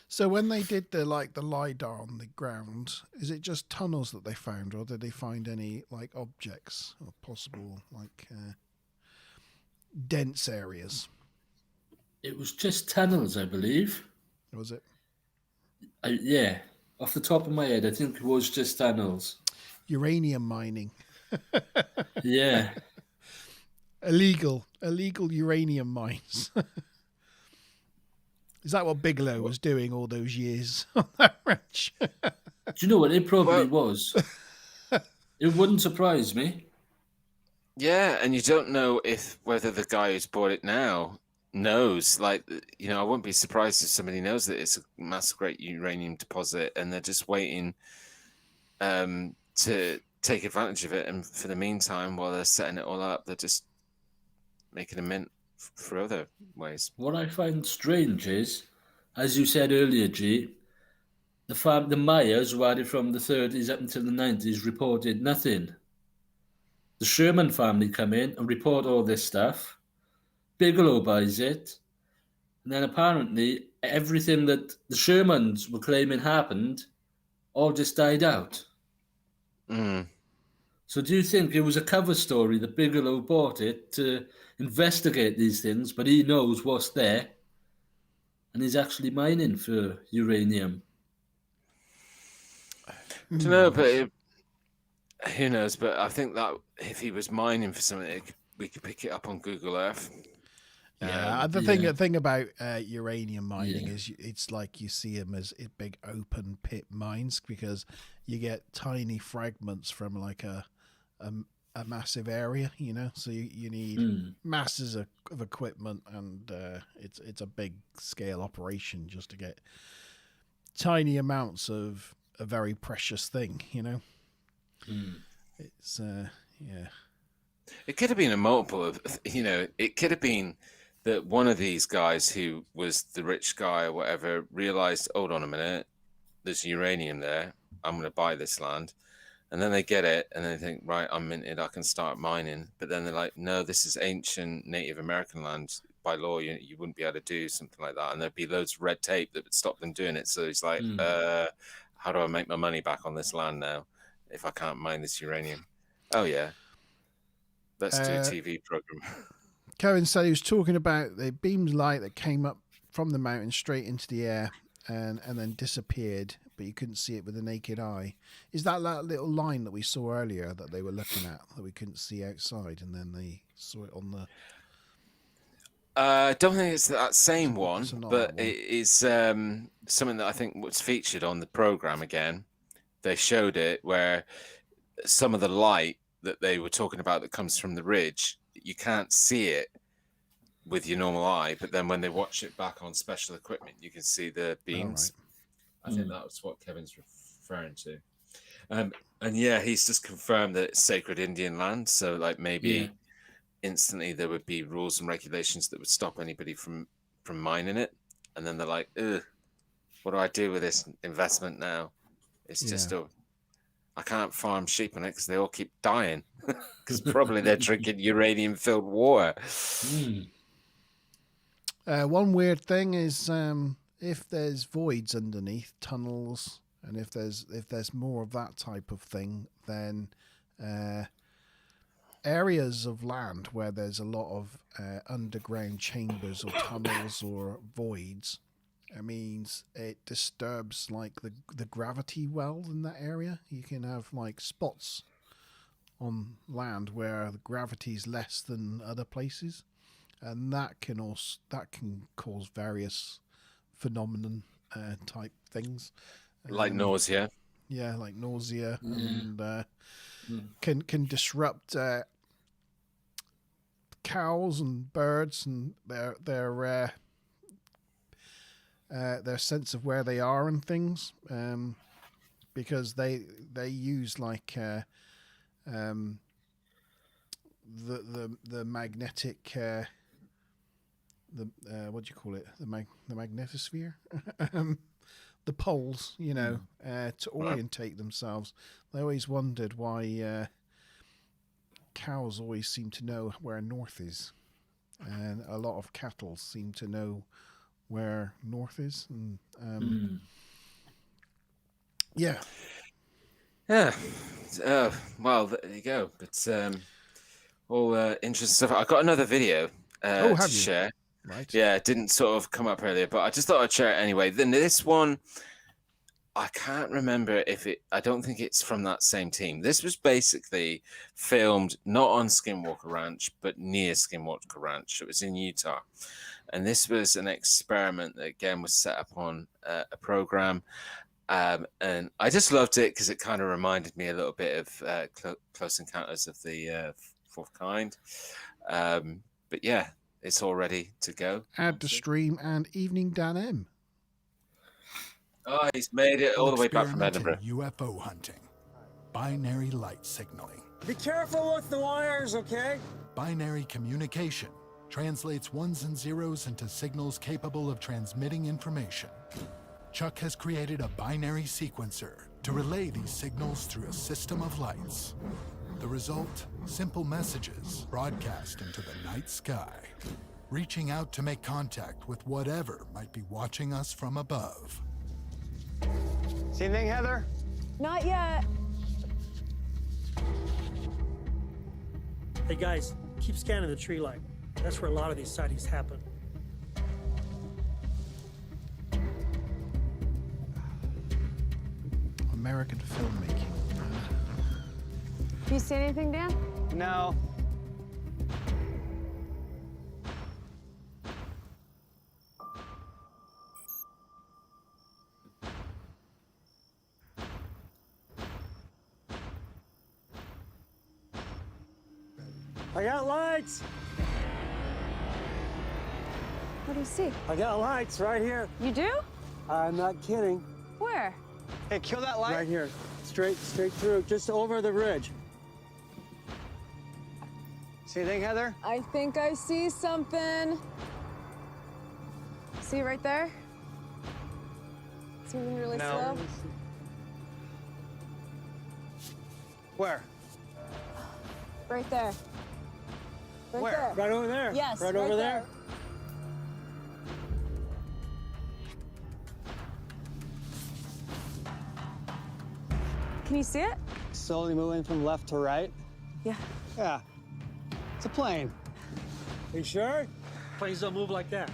Speaker 2: So when they did the LiDAR on the ground, is it just tunnels that they found, or did they find any like objects or possible like dense areas?
Speaker 4: It was just tunnels, I believe.
Speaker 2: Was it
Speaker 4: Yeah, off the top of my head, I think it was just tunnels.
Speaker 2: uranium mining?
Speaker 4: Yeah.
Speaker 2: illegal uranium mines. Is that what Bigelow was doing all those years on that ranch?
Speaker 4: Do you know what? It probably
Speaker 3: Well-
Speaker 4: was. It wouldn't surprise me.
Speaker 3: Yeah, and you don't know whether the guy who's bought it now knows. Like, I wouldn't be surprised if somebody knows that it's a massive great uranium deposit, and they're just waiting to take advantage of it. And for the meantime, while they're setting it all up, they're just making a mint for other ways.
Speaker 4: What I find strange is, as you said earlier, G, the Mayas, who had it from the 30s up until the 90s, reported nothing. The Sherman family come in and report all this stuff. Bigelow buys it. And then apparently everything that the Shermans were claiming happened all just died out.
Speaker 3: Mm.
Speaker 4: So do you think it was a cover story that Bigelow bought it to investigate these things, but he knows what's there and he's actually mining for uranium?
Speaker 3: I don't know, but who knows? But I think that if he was mining for something, we could pick it up on Google Earth.
Speaker 2: Yeah, the thing about uranium mining is it's like you see them as big open pit mines, because you get tiny fragments from like a massive area, so you need masses of equipment, and it's a big scale operation just to get tiny amounts of a very precious thing. It's yeah.
Speaker 3: It could have been a multiple of, it could have been that one of these guys who was the rich guy or whatever realized, hold on a minute, there's uranium there. I'm going to buy this land. And then they get it and they think, right, I'm minted, I can start mining. But then they're like, no, this is ancient Native American land. By law, you wouldn't be able to do something like that. And there'd be loads of red tape that would stop them doing it. So he's like, how do I make my money back on this land now if I can't mine this uranium? Oh, yeah. Let's do a TV program.
Speaker 2: Kevin said he was talking about the beams of light that came up from the mountain straight into the air and then disappeared, but you couldn't see it with the naked eye. Is that little line that we saw earlier that they were looking at that we couldn't see outside, and then they saw it on the...
Speaker 3: I don't think it's that same one,
Speaker 2: not
Speaker 3: but
Speaker 2: that one.
Speaker 3: it is something that I think was featured on the program again. They showed it where some of the light that they were talking about that comes from the ridge, you can't see it with your normal eye, but then when they watch it back on special equipment, you can see the beams. I think that was what Kevin's referring to. And yeah, he's just confirmed that it's sacred Indian land. So like maybe instantly there would be rules and regulations that would stop anybody from mining it. And then they're like, ugh, what do I do with this investment now? It's just I can't farm sheep on it because they all keep dying because probably they're drinking uranium-filled water.
Speaker 2: One weird thing is if there's voids underneath tunnels, and if there's more of that type of thing, then areas of land where there's a lot of underground chambers or tunnels or voids, it means it disturbs like the gravity well in that area. You can have like spots on land where the gravity is less than other places, and that can cause various phenomenon type things,
Speaker 3: Like nausea.
Speaker 2: Yeah, like nausea, and can disrupt cows and birds and their their sense of where they are and things, because they use like the magnetic what do you call it, the magnetosphere, the poles, you know, to orientate themselves. They always wondered why cows always seem to know where north is, and a lot of cattle seem to know where north is, and yeah.
Speaker 3: Well, there you go. It's all interesting stuff. I got another video to
Speaker 2: Have you?
Speaker 3: share.
Speaker 2: Right.
Speaker 3: Yeah, it didn't sort of come up earlier, but I just thought I'd share it anyway. Then this one, I can't remember if I don't think it's from that same team. This was basically filmed not on Skinwalker Ranch, but near Skinwalker Ranch. It was in Utah. And this was an experiment that, again, was set up on a program. And I just loved it because it kind of reminded me a little bit of Close Encounters of the Fourth Kind. But yeah, it's all ready to go.
Speaker 2: Add to stream and Evening Dan M.
Speaker 3: Oh, he's made it all the way back from
Speaker 8: Experiment
Speaker 3: Edinburgh.
Speaker 8: in UFO hunting. Binary light signaling.
Speaker 9: Be careful with the wires, okay?
Speaker 8: Binary communication translates ones and zeros into signals capable of transmitting information. Chuck has created a binary sequencer to relay these signals through a system of lights. The result, simple messages broadcast into the night sky, reaching out to make contact with whatever might be watching us from above.
Speaker 9: See anything, Heather?
Speaker 10: Not yet.
Speaker 11: Hey guys, keep scanning the tree line. That's where a lot of these sightings happen.
Speaker 2: American filmmaking.
Speaker 10: Do you see anything, Dan?
Speaker 9: No. I got lights.
Speaker 10: What do you see?
Speaker 9: I got lights right here.
Speaker 10: You do?
Speaker 9: I'm not kidding.
Speaker 10: Where?
Speaker 9: Hey, kill that light. Right here. Straight through, just over the ridge. See anything, Heather?
Speaker 10: I think I see something. See it right there? It's moving really slow.
Speaker 9: Where?
Speaker 10: Right there. Right
Speaker 9: Where?
Speaker 10: there.
Speaker 9: Right over there.
Speaker 10: Yes,
Speaker 9: Right over there.
Speaker 10: Can you see it?
Speaker 9: Slowly moving from left to right.
Speaker 10: Yeah.
Speaker 9: Yeah. It's a plane. You sure?
Speaker 11: Planes don't move like that.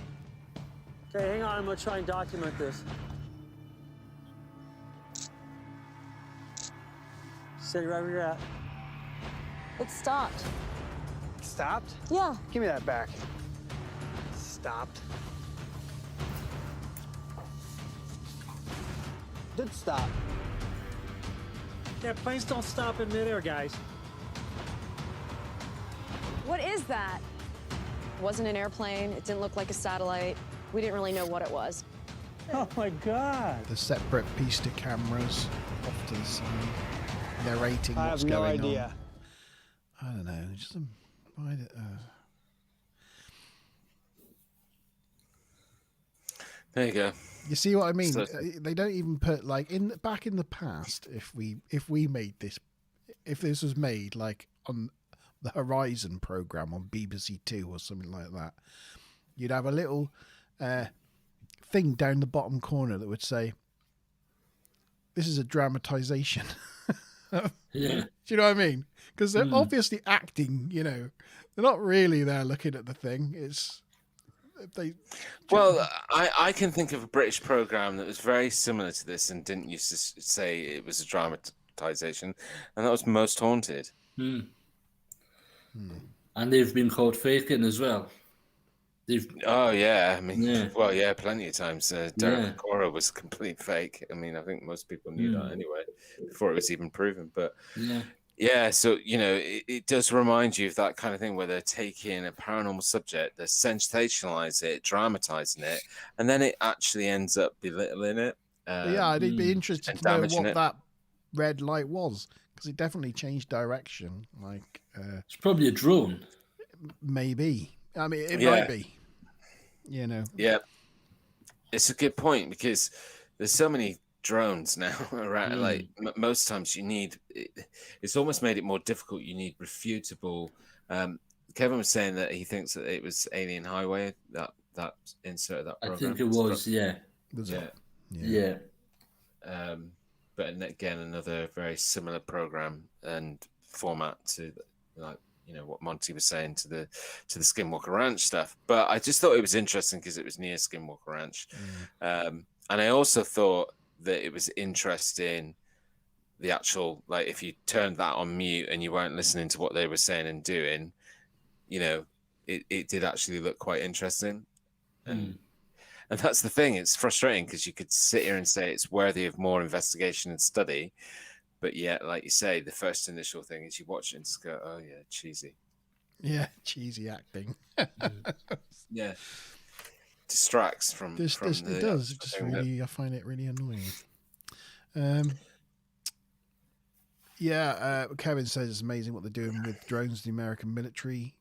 Speaker 9: Okay, hang on. I'm gonna try and document this. Stay right where you're at.
Speaker 10: It stopped.
Speaker 9: Stopped?
Speaker 10: Yeah.
Speaker 9: Give me that back. Stopped. Did stop.
Speaker 11: Yeah, planes don't stop in midair, guys.
Speaker 10: What is that? It wasn't an airplane. It didn't look like a satellite. We didn't really know what it was.
Speaker 9: Oh my God.
Speaker 2: The separate piece to cameras off to the side, narrating what's going on.
Speaker 9: I have no idea.
Speaker 2: I don't know. Just
Speaker 3: There you go.
Speaker 2: you see what I mean?
Speaker 3: So-
Speaker 2: They don't even put like back in the past. If we made this, if this was made like on the Horizon program on BBC Two or something like that, you'd have a little thing down the bottom corner that would say, "This is a dramatization."
Speaker 4: Yeah.
Speaker 2: Do you know what I mean? Because they're obviously acting. You know, they're not really there looking at the thing. It's they.
Speaker 3: Well, I can think of a British program that was very similar to this and didn't used to say it was a dramatization, and that was Most Haunted.
Speaker 4: And they've been caught faking as well.
Speaker 3: Oh yeah, I mean,
Speaker 4: Yeah.
Speaker 3: well, yeah, plenty of times. Derek Cora was a complete fake. I mean, I think most people knew that anyway before it was even proven. But
Speaker 4: Yeah.
Speaker 3: Yeah, so it does remind you of that kind of thing where they're taking a paranormal subject, they're sensationalizing it, dramatizing it, and then it actually ends up belittling it.
Speaker 2: But yeah, I'd be interested
Speaker 3: And
Speaker 2: to know
Speaker 3: damaging
Speaker 2: what
Speaker 3: it.
Speaker 2: that red light was, because it definitely changed direction. Like,
Speaker 4: It's probably a drone.
Speaker 2: maybe. I mean, it
Speaker 3: Yeah.
Speaker 2: might be.
Speaker 3: Yeah, it's a good point because there's so many drones now around. Like most times, it's almost made it more difficult. You need refutable. Kevin was saying that he thinks that it was Alien Highway that insert of that
Speaker 4: I
Speaker 3: program.
Speaker 4: think it was, yeah.
Speaker 3: Yeah. But again, another very similar program and format to what Monte was saying to the Skinwalker Ranch stuff. But I just thought it was interesting because it was near Skinwalker Ranch, and I also thought that it was interesting the actual, like, if you turned that on mute and you weren't listening to what they were saying and doing, it did actually look quite interesting. And that's the thing, it's frustrating because you could sit here and say it's worthy of more investigation and study, but yet, like you say, the first initial thing is you watch it and just go, oh yeah, cheesy.
Speaker 2: Yeah, cheesy acting.
Speaker 3: Yeah, distracts from
Speaker 2: It does. It just really, I find it really annoying. Kevin says it's amazing what they're doing with drones. The American military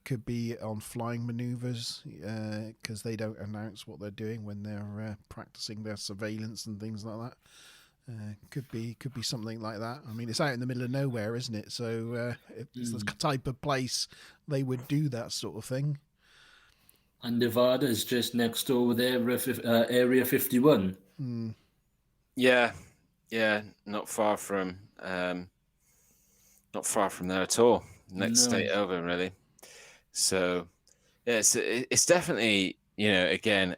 Speaker 2: could be on flying maneuvers because they don't announce what they're doing when they're practicing their surveillance and things like that. Could be something like that. I mean, it's out in the middle of nowhere, isn't it? So it's the type of place they would do that sort of thing.
Speaker 4: And Nevada is just next door with Area 51.
Speaker 3: Yeah, not far from there at all. Next state over, really. So yeah, it's definitely, again,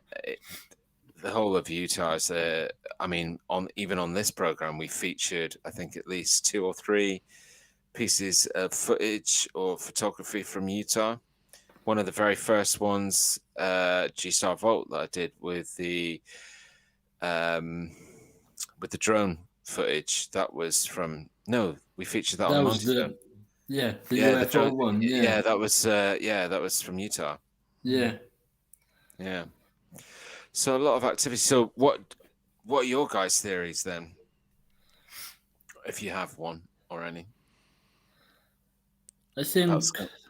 Speaker 3: the whole of Utah is I mean, even on this program, we featured, I think, at least 2 or 3 pieces of footage or photography from Utah. One of the very first ones, G-Star Vault, that I did with the drone footage. That was from we featured that on Monte.
Speaker 4: The UFO one. Yeah,
Speaker 3: that was from Utah.
Speaker 4: Yeah.
Speaker 3: So a lot of activity. So what are your guys' theories then, if you have one or any?
Speaker 4: I think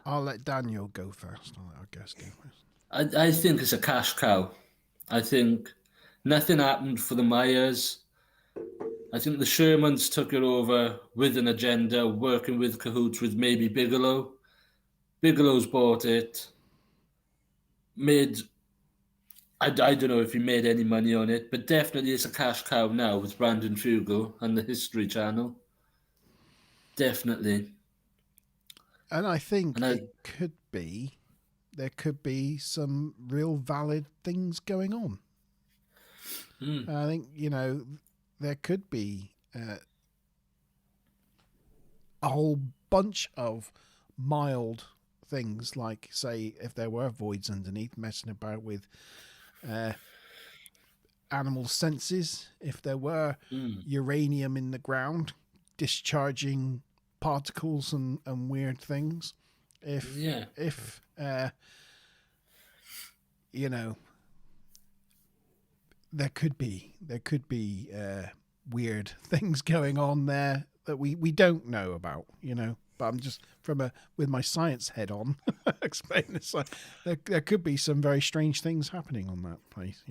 Speaker 2: I'll let Daniel go first. I'll let our guest go first.
Speaker 4: I think it's a cash cow. I think nothing happened for the Mayas. I think the Shermans took it over with an agenda, working with cahoots with maybe Bigelow. Bigelow's bought it. I don't know if he made any money on it, but definitely it's a cash cow now with Brandon Fugel and the History Channel. Definitely.
Speaker 2: And I think there could be some real valid things going on. I think, there could be a whole bunch of mild things, like, say, if there were voids underneath messing about with animal senses, if there were uranium in the ground discharging particles and weird things, if there could be weird things going on there that we don't know about, but I'm just with my science head on explaining this, like, there could be some very strange things happening on that place,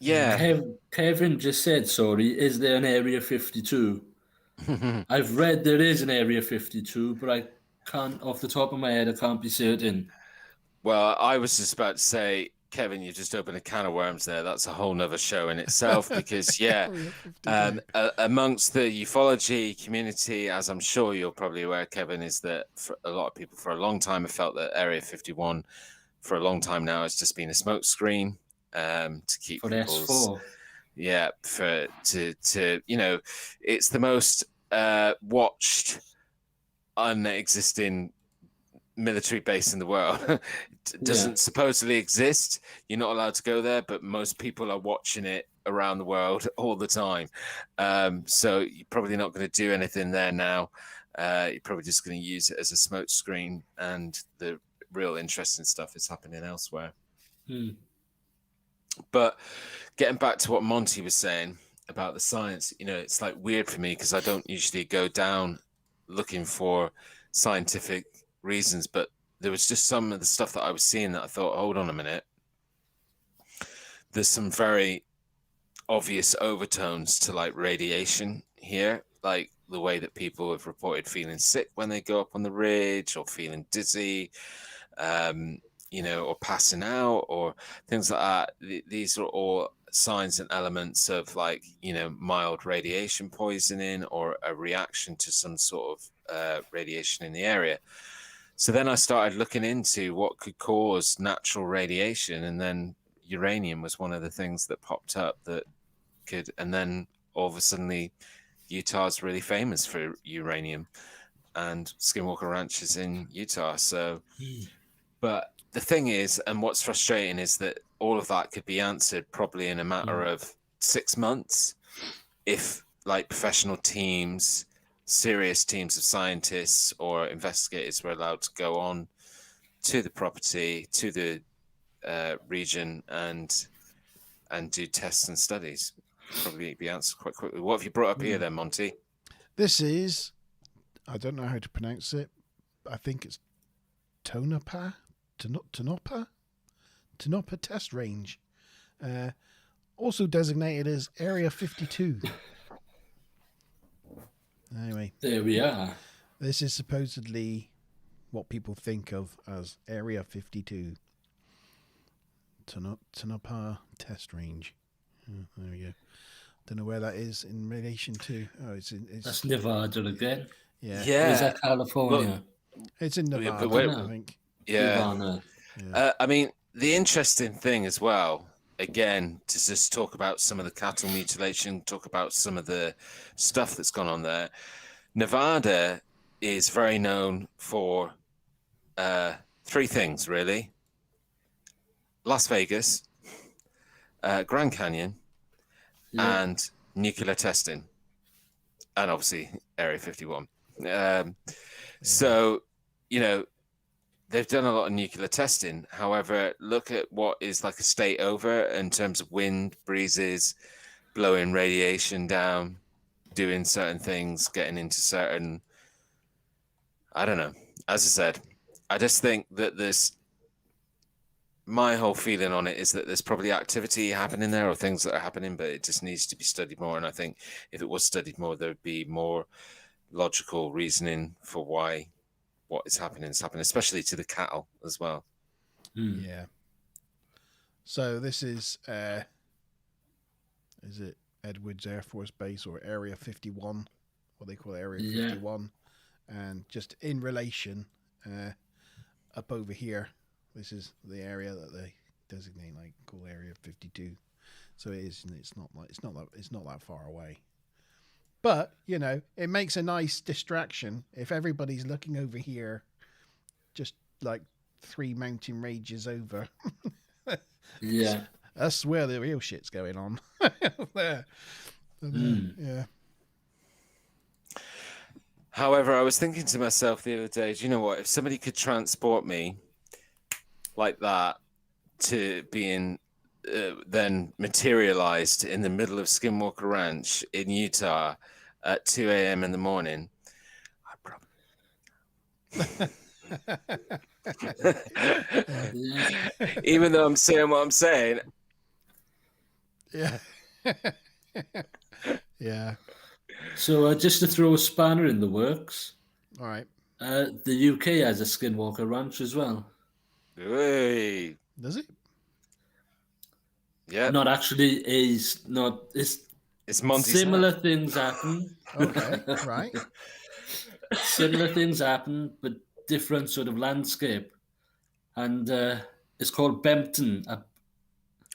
Speaker 3: Yeah.
Speaker 4: Kevin just said, sorry, is there an Area 52? I've read there is an Area 52, but I can't, off the top of my head, I can't be certain.
Speaker 3: Well, I was just about to say, Kevin, you just opened a can of worms there. That's a whole nother show in itself because, amongst the ufology community, as I'm sure you're probably aware, Kevin, is that for a lot of people for a long time have felt that Area 51 for a long time now has just been a smokescreen to keep
Speaker 4: for
Speaker 3: people's...
Speaker 4: S4.
Speaker 3: Yeah, it's the most watched unexisting military base in the world. It doesn't supposedly exist. You're not allowed to go there, but most people are watching it around the world all the time. So you're probably not going to do anything there now. You're probably just going to use it as a smoke screen, and the real interesting stuff is happening elsewhere. But getting back to what Monte was saying about the science, it's like weird for me because I don't usually go down looking for scientific reasons, but there was just some of the stuff that I was seeing that I thought, hold on a minute, there's some very obvious overtones to like radiation here, like the way that people have reported feeling sick when they go up on the ridge, or feeling dizzy, or passing out, or things like that. These are all signs and elements of like, mild radiation poisoning or a reaction to some sort of radiation in the area. So then I started looking into what could cause natural radiation, and then uranium was one of the things that popped up that could, and then all of a sudden Utah's really famous for uranium, and Skinwalker Ranch is in Utah. So, but the thing is, and what's frustrating is that all of that could be answered probably in a matter of 6 months if like professional teams, serious teams of scientists or investigators were allowed to go on to the property, to the region, and do tests and studies. Probably be answered quite quickly. What have you brought up here then, Monte?
Speaker 2: This is, I don't know how to pronounce it. I think it's Tonopah Test Range, also designated as Area 52. Anyway,
Speaker 4: there we are.
Speaker 2: This is supposedly what people think of as Area 52. Tonopah Test Range. Oh, there we go. Don't know where that is in relation to. Oh, it's
Speaker 4: that's Nevada again.
Speaker 2: Yeah.
Speaker 4: Is that California?
Speaker 2: Look, it's in Nevada, I think.
Speaker 3: Yeah. I mean, the interesting thing as well, again, to just talk about some of the cattle mutilation, talk about some of the stuff that's gone on there. Nevada is very known for 3 things, really. Las Vegas, Grand Canyon, and nuclear testing, and obviously Area 51. So, they've done a lot of nuclear testing. However, look at what is like a state over in terms of wind, breezes, blowing radiation down, doing certain things, getting into certain, I don't know. As I said, I just think that my whole feeling on it is that there's probably activity happening there or things that are happening, but it just needs to be studied more. And I think if it was studied more, there'd be more logical reasoning for why what is happening, especially to the cattle as well.
Speaker 2: Yeah. So this is it Edwards Air Force Base or Area 51, what they call Area 51. And just in relation, up over here, this is the area that they designate, like call Area 52. So it's not that far away. But, it makes a nice distraction if everybody's looking over here, just like 3 mountain ranges over.
Speaker 4: Yeah.
Speaker 2: That's where the real shit's going on. There. Yeah.
Speaker 3: However, I was thinking to myself the other day, do you know what? If somebody could transport me like that to being then materialized in the middle of Skinwalker Ranch in Utah at 2 a.m. in the morning, I'd probably... Even though I'm saying what I'm saying.
Speaker 2: Yeah. Yeah.
Speaker 4: So just to throw a spanner in the works.
Speaker 2: All right.
Speaker 4: The UK has a Skinwalker Ranch as well.
Speaker 3: Hey.
Speaker 2: Does it?
Speaker 3: Yeah.
Speaker 4: Not actually. It's
Speaker 3: Monte's
Speaker 4: similar
Speaker 3: house.
Speaker 4: Things happen.
Speaker 2: Okay. Right.
Speaker 4: Similar things happen, but different sort of landscape. And it's called Bempton up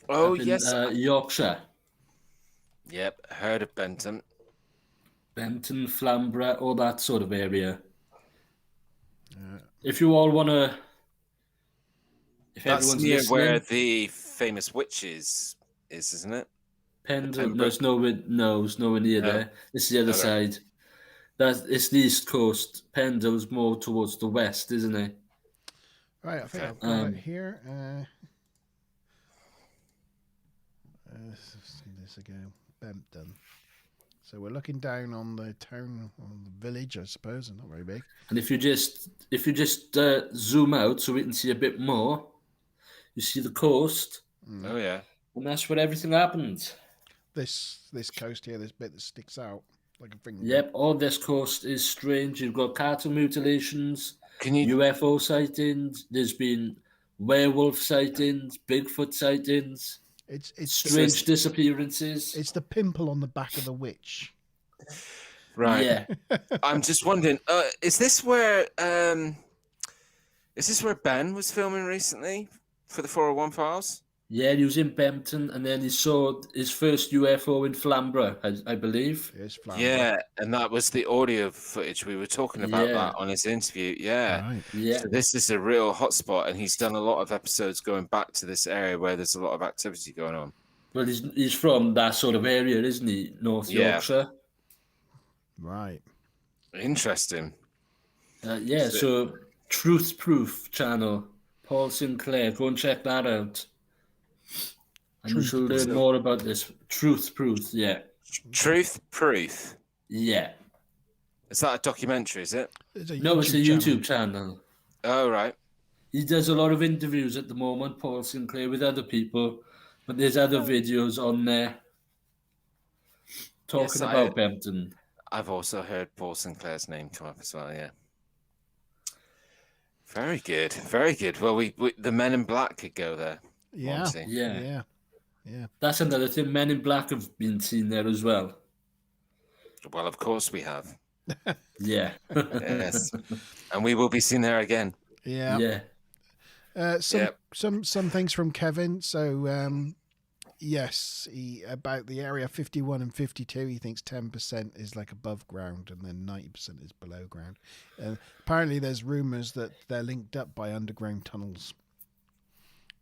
Speaker 4: in Yorkshire.
Speaker 3: Yep, heard of Benton.
Speaker 4: Benton, Flamborough, all that sort of area. If you all want to...
Speaker 3: That's near where the famous witches is, isn't it?
Speaker 4: Pendle, no, it's nowhere near
Speaker 3: No.
Speaker 4: there. It's the other
Speaker 3: Okay.
Speaker 4: side. It's the east coast. Pendle's more towards the west, isn't it?
Speaker 2: Right, I think
Speaker 3: Okay.
Speaker 2: I've got it here. Let's see this again. Bempton. So we're looking down on the town, on the village, I suppose, and not very big.
Speaker 4: And if you just zoom out so we can see a bit more, you see the coast,
Speaker 3: Oh yeah.
Speaker 4: and that's where everything happened.
Speaker 2: This coast here, this bit that sticks out like a finger.
Speaker 4: Yep, all this coast is strange. You've got cattle mutilations,
Speaker 3: Can you?
Speaker 4: UFO sightings. There's been werewolf sightings, Bigfoot sightings.
Speaker 2: It's
Speaker 4: strange disappearances.
Speaker 2: It's the pimple on the back of the witch.
Speaker 3: Right.
Speaker 4: Yeah.
Speaker 3: I'm just wondering, is this where Ben was filming recently for the 401 Files?
Speaker 4: Yeah, he was in Bempton, and then he saw his first UFO in Flamborough, I believe.
Speaker 2: Yes,
Speaker 3: Yeah, and that was the audio footage. We were talking about that on his interview. Yeah.
Speaker 2: Right.
Speaker 4: Yeah.
Speaker 3: So this is a real hotspot, and he's done a lot of episodes going back to this area where there's a lot of activity going on.
Speaker 4: Well, he's from that sort of area, isn't he? North Yorkshire.
Speaker 2: Right.
Speaker 3: Interesting.
Speaker 4: So Truth Proof channel, Paul Sinclair. Go and check that out. And you shall learn more about this. Truth Proof, yeah.
Speaker 3: Truth Proof?
Speaker 4: Yeah.
Speaker 3: Is that a documentary, is it?
Speaker 4: It's a YouTube channel.
Speaker 3: Oh, right.
Speaker 4: He does a lot of interviews at the moment, Paul Sinclair, with other people. But there's other videos on there talking about Bempton.
Speaker 3: I've also heard Paul Sinclair's name come up as well, yeah. Very good, very good. Well, we the Men in Black could go there.
Speaker 2: Yeah,
Speaker 3: Monte.
Speaker 4: Yeah. That's another thing. Men in Black have been seen there as well.
Speaker 3: Well, of course we have.
Speaker 4: Yeah.
Speaker 3: Yes. And we will be seen there again.
Speaker 2: Yeah.
Speaker 4: Yeah.
Speaker 2: Some things from Kevin. So yes, about the area 51 and 52, he thinks 10% is like above ground and then 90% is below ground. Apparently there's rumors that they're linked up by underground tunnels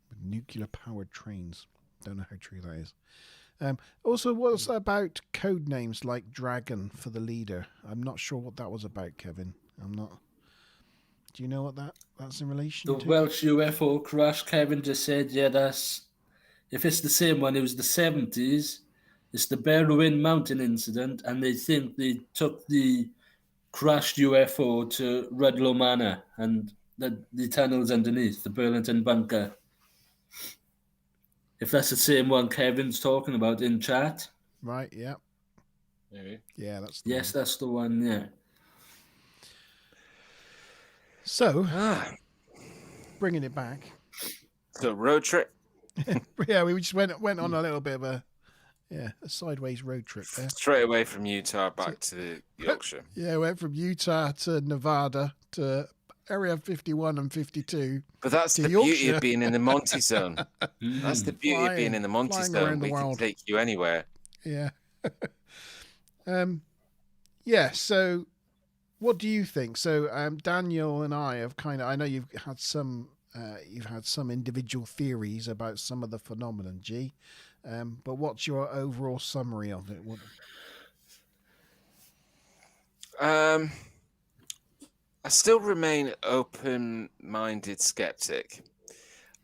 Speaker 2: with nuclear powered trains. Don't know how true that is. Also, what's about code names like Dragon for the leader? I'm not sure what that was about, Kevin. I'm not. Do you know what that's in relation to?
Speaker 4: The Welsh UFO crash, Kevin just said, yeah, if it's the same one, it was the 70s. It's the Berwyn Mountain incident, and they think they took the crashed UFO to Rudlow Manor and the tunnels underneath, the Burlington bunker. If that's the same one Kevin's talking about in chat.
Speaker 2: Right, yeah.
Speaker 3: Maybe.
Speaker 2: Yeah, that's
Speaker 4: that's the one, yeah.
Speaker 2: So, bringing it back.
Speaker 3: So, road trip?
Speaker 2: Yeah, we just went on a little bit of a sideways road trip there.
Speaker 3: Straight away from Utah back to Yorkshire.
Speaker 2: Yeah, went from Utah to Nevada to Area 51 and 52.
Speaker 3: But that's the
Speaker 2: Yorkshire.
Speaker 3: beauty of being in the Monte zone. That's the beauty of being in the Monte zone. We can take you anywhere.
Speaker 2: Yeah. Yeah, so what do you think? So Daniel and I have I know you've had some individual theories about some of the phenomenon, G. But what's your overall summary of it?
Speaker 3: I still remain open-minded skeptic.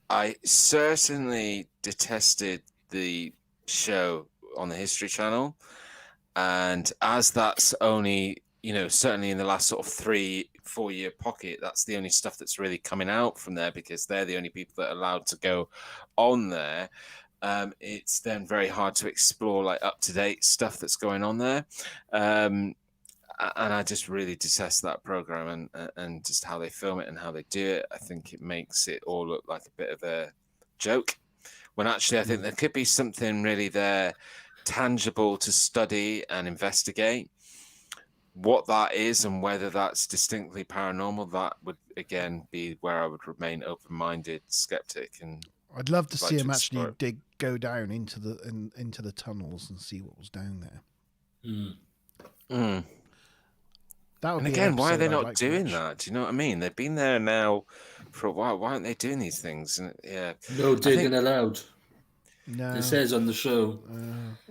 Speaker 3: I certainly detested the show on the History Channel, and as that's only, certainly in the last sort of 3-4 year pocket, that's the only stuff that's really coming out from there because they're the only people that are allowed to go on there. It's then very hard to explore like up-to-date stuff that's going on there. And I just really detest that program and just how they film it and how they do it. I think it makes it all look like a bit of a joke, when actually I think there could be something really there tangible to study and investigate. What that is and whether that's distinctly paranormal, that would again be where I would remain open-minded skeptic. And
Speaker 2: I'd love to see him actually go down into the tunnels and see what was down there. That would
Speaker 3: and again, why are they not doing that? Do you know what I mean? They've been there now for a while. Why aren't they doing these things? And
Speaker 4: no digging allowed.
Speaker 2: No.
Speaker 4: It says on the show.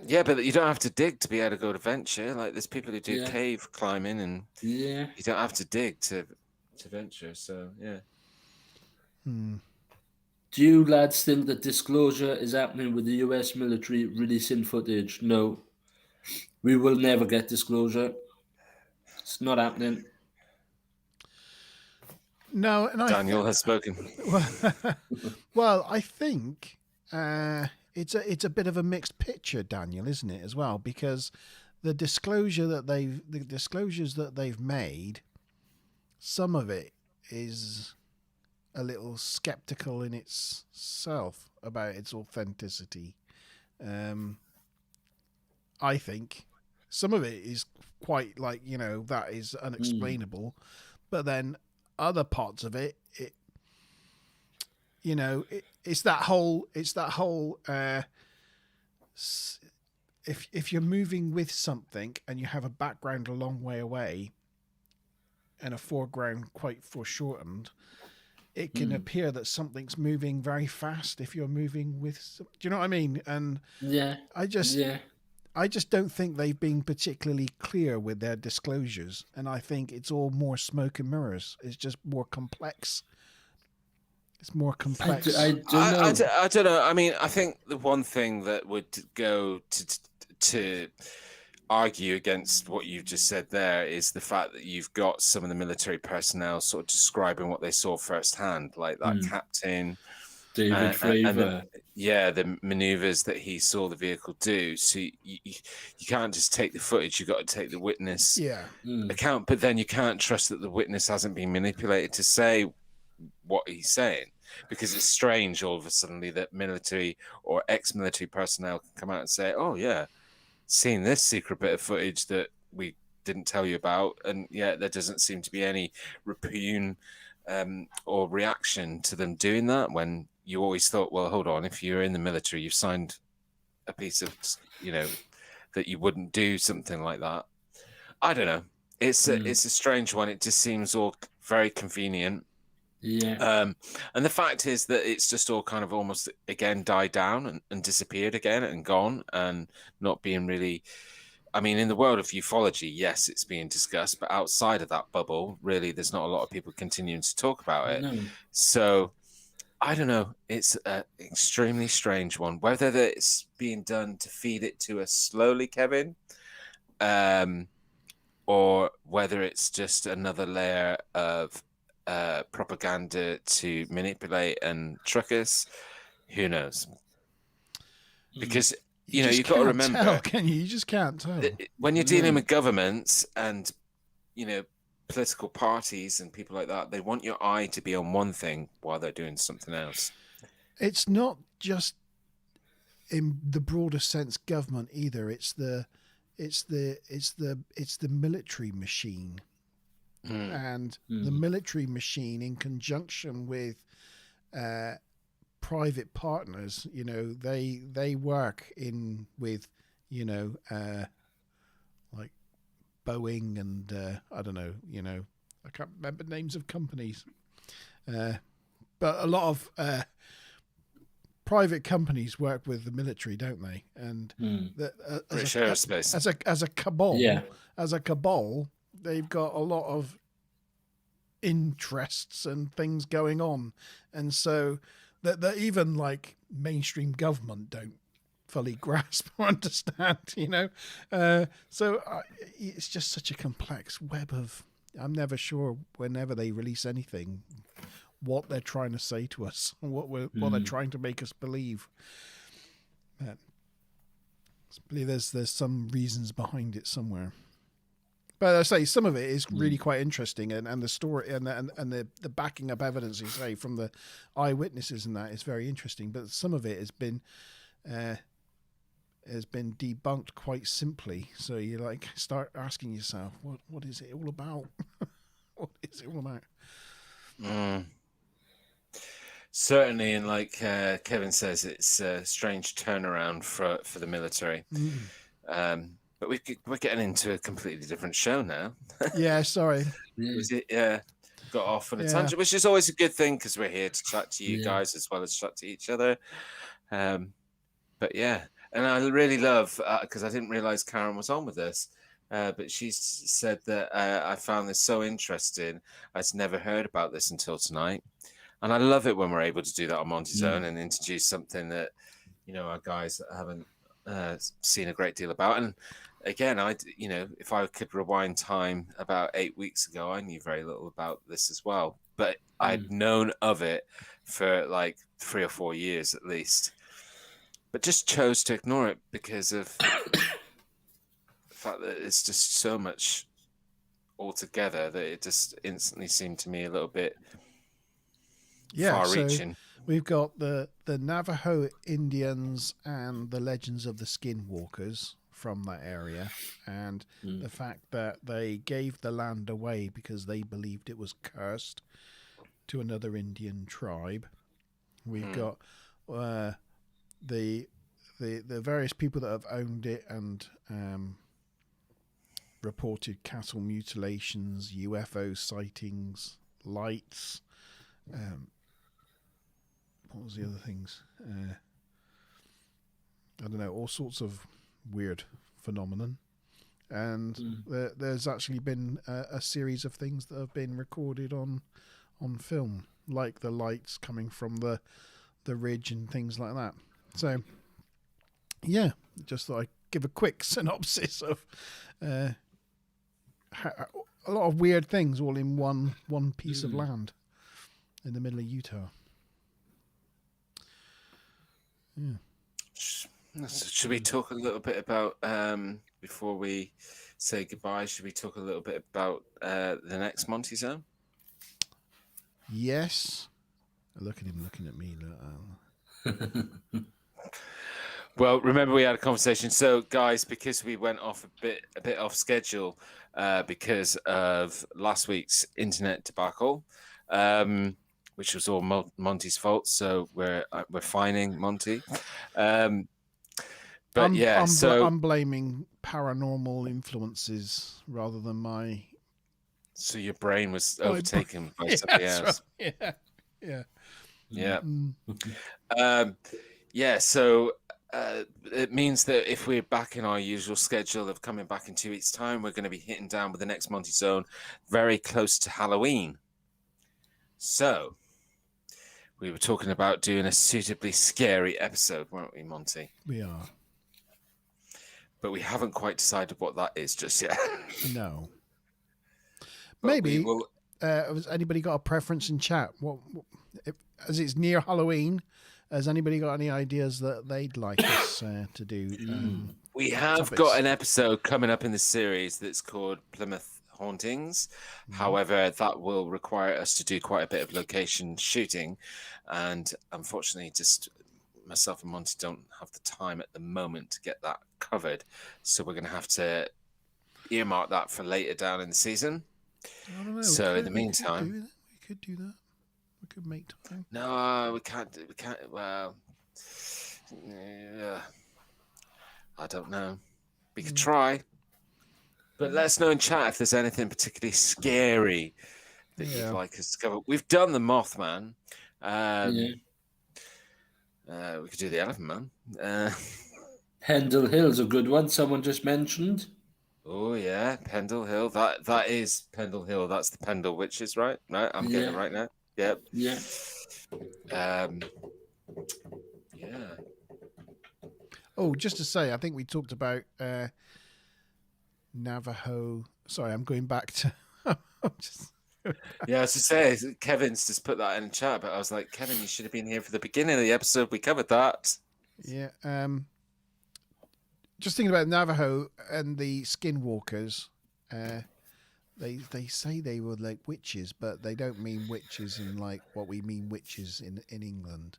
Speaker 3: Yeah, but you don't have to dig to be able to go to venture. Like there's people who do
Speaker 4: Yeah.
Speaker 3: cave climbing, and
Speaker 4: Yeah.
Speaker 3: you don't have to dig to venture. So yeah.
Speaker 4: Do you lads think that disclosure is happening with the US military releasing footage? No. We will never get disclosure. It's not happening.
Speaker 2: No, and
Speaker 3: Daniel has spoken.
Speaker 2: Well, I think it's a bit of a mixed picture, Daniel, isn't it? As well, because the disclosures that they've made, some of it is a little skeptical in itself about its authenticity. I think some of it is quite like, that is unexplainable, but then other parts of it, it's that whole if you're moving with something and you have a background a long way away and a foreground quite foreshortened, it can appear that something's moving very fast if you're moving with do you know what I mean? And I just don't think they've been particularly clear with their disclosures, and I think it's all more smoke and mirrors. It's just more complex. It's more complex.
Speaker 4: I
Speaker 3: don't know. I mean, I think the one thing that would go to argue against what you've just said there is the fact that you've got some of the military personnel sort of describing what they saw firsthand, like that captain
Speaker 4: David Fravor.
Speaker 3: The maneuvers that he saw the vehicle do. So you can't just take the footage; you've got to take the witness account. But then you can't trust that the witness hasn't been manipulated to say what he's saying, because it's strange all of a sudden that military or ex-military personnel can come out and say, "Oh yeah, seen this secret bit of footage that we didn't tell you about," and yet there doesn't seem to be any repudiation or reaction to them doing that, when you always thought, well, hold on, if you're in the military, you've signed a piece of, that you wouldn't do something like that. I don't know. It's a strange one. It just seems all very convenient.
Speaker 4: Yeah.
Speaker 3: And the fact is that it's just all kind of almost again died down and disappeared again and gone, and not being really. I mean, in the world of ufology, yes, it's being discussed, but outside of that bubble, really, there's not a lot of people continuing to talk about it.
Speaker 4: No.
Speaker 3: So I don't know. It's an extremely strange one. Whether it's being done to feed it to us slowly, Kevin, or whether it's just another layer of propaganda to manipulate and trick us, who knows? Because you've got to remember,
Speaker 2: tell, can you? You just can't tell.
Speaker 3: When you're dealing with governments and political parties and people like that, they want your eye to be on one thing while they're doing something else.
Speaker 2: It's not just in the broader sense government either. It's the military machine. And the military machine, in conjunction with private partners, they work with like Boeing and I don't know, I can't remember names of companies, but a lot of private companies work with the military, don't they? And
Speaker 3: British Aerospace
Speaker 2: as a cabal, they've got a lot of interests and things going on, and so that even like mainstream government don't fully grasp or understand, so it's just such a complex web of, I'm never sure whenever they release anything what they're trying to say to us, what they're trying to make us believe. I believe there's some reasons behind it somewhere. But I say some of it is really quite interesting, and the story and the backing up evidence, you say, from the eyewitnesses and that is very interesting. But some of it has been debunked quite simply. So you start asking yourself, what is it all about? What is it all about?
Speaker 3: Certainly, and like Kevin says, it's a strange turnaround for the military. But we're getting into a completely different show now.
Speaker 2: Yeah, sorry.
Speaker 3: Got off on a tangent, which is always a good thing, because we're here to chat to you guys as well as chat to each other. But yeah, and I really love because I didn't realize Karen was on with this. But she said that I found this so interesting. I'd never heard about this until tonight, and I love it when we're able to do that on Monte's Own and introduce something that our guys haven't seen a great deal about. And again, if I could rewind time about 8 weeks ago, I knew very little about this as well, but I'd known of it for like 3 or 4 years at least, but just chose to ignore it because of the fact that it's just so much altogether that it just instantly seemed to me a little bit far-reaching.
Speaker 2: So we've got the Navajo Indians and the legends of the Skinwalkers from that area, and the fact that they gave the land away because they believed it was cursed to another Indian tribe. We've got the various people that have owned it and reported cattle mutilations, UFO sightings, lights. What was the other things? I don't know, all sorts of weird phenomenon. And there's actually been a series of things that have been recorded on film, like the lights coming from the ridge and things like that. So, yeah, just thought I'd give a quick synopsis of a lot of weird things all in one piece of land in the middle of Utah. Yeah.
Speaker 3: Should we talk a little bit about before we say goodbye? Should we talk a little bit about the next Monte Zone?
Speaker 2: Yes. Look at him looking at me.
Speaker 3: Well, remember we had a conversation. So, guys, because we went off a bit off schedule because of last week's internet debacle, which was all Monte's fault. So we're fining Monte. But
Speaker 2: I'm blaming paranormal influences rather than my.
Speaker 3: So your brain was overtaken by somebody else.
Speaker 2: Right. Yeah.
Speaker 3: Yeah. So it means that if we're back in our usual schedule of coming back in 2 weeks' time, we're going to be hitting down with the next Monte Zone very close to Halloween. So we were talking about doing a suitably scary episode, weren't we, Monte?
Speaker 2: We are.
Speaker 3: But we haven't quite decided what that is just yet.
Speaker 2: No.
Speaker 3: But
Speaker 2: maybe. Has anybody got a preference in chat? As it's near Halloween, has anybody got any ideas that they'd like us to do?
Speaker 3: We have got an episode coming up in the series that's called Plymouth Hauntings. However, that will require us to do quite a bit of location shooting. And unfortunately, just myself and Monty don't have the time at the moment to get that covered. So we're going to have to earmark that for later down in the season.
Speaker 2: I don't know.
Speaker 3: So in the meantime,
Speaker 2: we could do that. We could make time.
Speaker 3: No, we can't. Well, I don't know. We could try, but let us know in chat if there's anything particularly scary that you'd like us to cover. We've done the Mothman. We could do the Elephant Man.
Speaker 4: Pendle Hill's a good one. Someone just mentioned.
Speaker 3: Oh yeah, Pendle Hill. That is Pendle Hill. That's the Pendle Witches, right? Right, I'm getting it right now. Yep.
Speaker 4: Yeah.
Speaker 3: Yeah.
Speaker 2: Oh, just to say, I think we talked about Navajo. Sorry, I'm going back to.
Speaker 3: Yeah, I was to say, Kevin's just put that in the chat, but I was like, Kevin, you should have been here for the beginning of the episode. We covered that.
Speaker 2: Yeah. Just thinking about Navajo and the Skinwalkers. They say they were like witches, but they don't mean witches in like what we mean witches in England.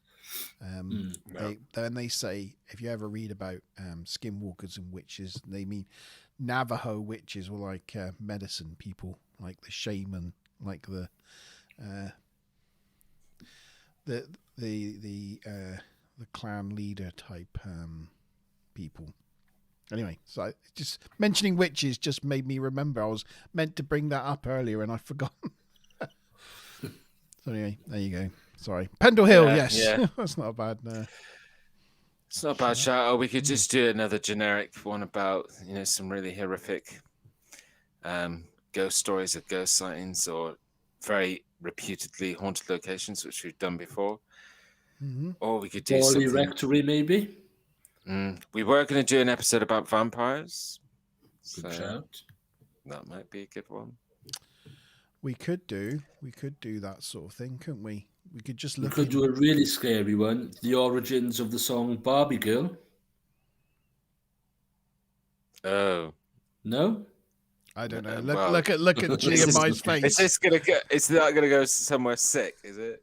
Speaker 2: Then they say, if you ever read about Skinwalkers and witches, they mean Navajo witches were like medicine people, like the shaman, like the clan leader type people. Anyway, so just mentioning witches just made me remember I was meant to bring that up earlier and I forgot. So anyway, there you go. Sorry. Pendle Hill, yes.
Speaker 3: Yeah.
Speaker 2: That's not a bad...
Speaker 3: It's not a bad shout. Or we could just do another generic one about, some really horrific ghost stories of ghost sightings or very reputedly haunted locations, which we've done before.
Speaker 2: Mm-hmm.
Speaker 3: Or we could do
Speaker 4: Wally
Speaker 3: something.
Speaker 4: Rectory, maybe.
Speaker 3: We were going to do an episode about vampires.
Speaker 4: Good shout.
Speaker 3: That might be a good one.
Speaker 2: We could do that sort of thing, couldn't we? We could just look.
Speaker 4: We could do a really scary one: the origins of the song "Barbie Girl."
Speaker 3: Oh
Speaker 4: no,
Speaker 2: I don't know. Look at GMI's face.
Speaker 3: Is that gonna go somewhere sick? Is it?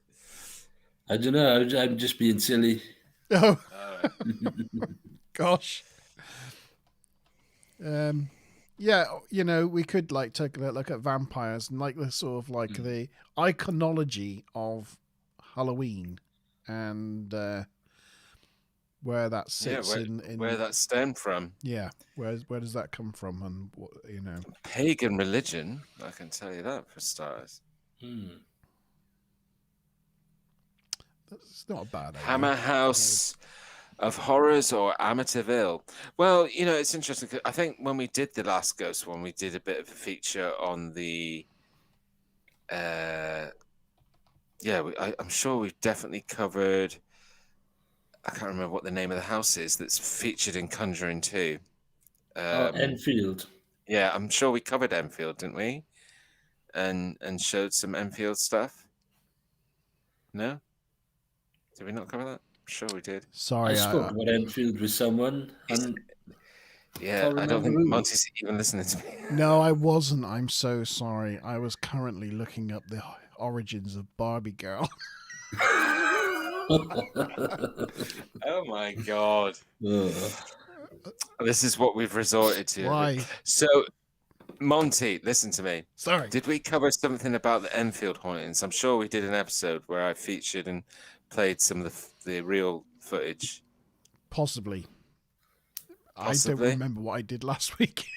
Speaker 4: I don't know. I'm just being silly.
Speaker 2: Oh, gosh. Yeah, we could take a look at vampires and the sort of the iconology of Halloween and where that sits in
Speaker 3: where that stemmed from.
Speaker 2: Yeah, where does that come from, and what
Speaker 3: pagan religion? I can tell you that for starters.
Speaker 2: That's not a bad idea.
Speaker 3: Hammer House of Horrors or Amityville. Well, it's interesting. 'Cause I think when we did the last ghost one, we did a bit of a feature on the. I'm sure we've definitely covered. I can't remember what the name of the house is that's featured in Conjuring 2.
Speaker 4: Enfield.
Speaker 3: Yeah, I'm sure we covered Enfield, didn't we? And showed some Enfield stuff. No, did we not cover that? I'm sure we did.
Speaker 2: Sorry,
Speaker 4: I spoke about Enfield with someone, and
Speaker 3: I don't think Monte's even listening to me.
Speaker 2: No, I wasn't. I'm so sorry. I was currently looking up the origins of Barbie Girl.
Speaker 3: Oh my god. This is what we've resorted to.
Speaker 2: Why?
Speaker 3: So, Monte, listen to me.
Speaker 2: Sorry.
Speaker 3: Did we cover something about the Enfield hauntings? I'm sure we did an episode where I featured and played some of the real footage.
Speaker 2: Possibly. I don't remember what I did last week.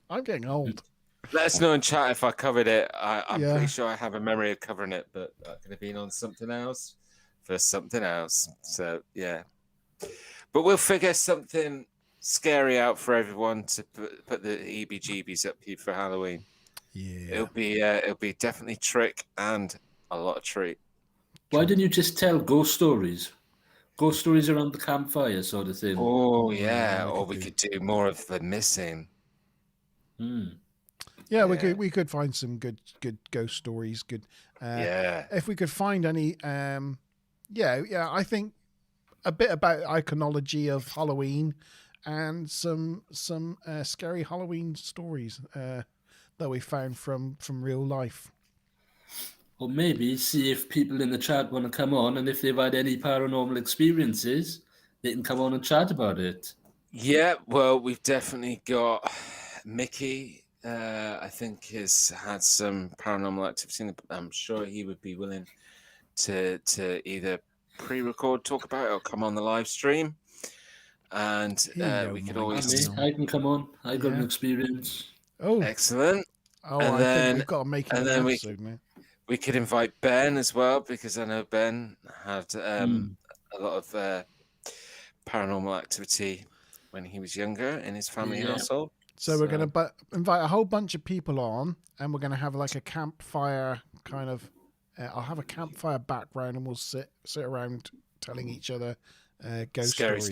Speaker 2: I'm getting old.
Speaker 3: Let us know in chat if I covered it. I'm pretty sure I have a memory of covering it, but that could have been on something else for something else. So, yeah. But we'll figure something scary out for everyone to put the EBGBs up here for Halloween.
Speaker 2: Yeah.
Speaker 3: It'll be definitely trick and a lot of treat.
Speaker 4: Why didn't you just tell ghost stories? Ghost stories around the campfire sort of thing.
Speaker 3: Oh, yeah. Or we could do more of the missing.
Speaker 2: Yeah, we could find some good ghost stories. Good. If we could find any. I think a bit about iconology of Halloween and some scary Halloween stories that we found from real life.
Speaker 4: Or maybe see if people in the chat want to come on, and if they've had any paranormal experiences, they can come on and chat about it.
Speaker 3: Yeah, well, we've definitely got Mickey. I think has had some paranormal activity. I'm sure he would be willing to either pre-record, talk about it, or come on the live stream. And we could always.
Speaker 4: I can come on. I got an experience.
Speaker 2: Oh,
Speaker 3: excellent!
Speaker 2: Oh, and then we've got to make an episode now.
Speaker 3: We could invite Ben as well, because I know Ben had a lot of paranormal activity when he was younger in his family household.
Speaker 2: So we're going to invite a whole bunch of people on, and we're going to have like a campfire kind of. I'll have a campfire background, and we'll sit around telling each other ghost stories.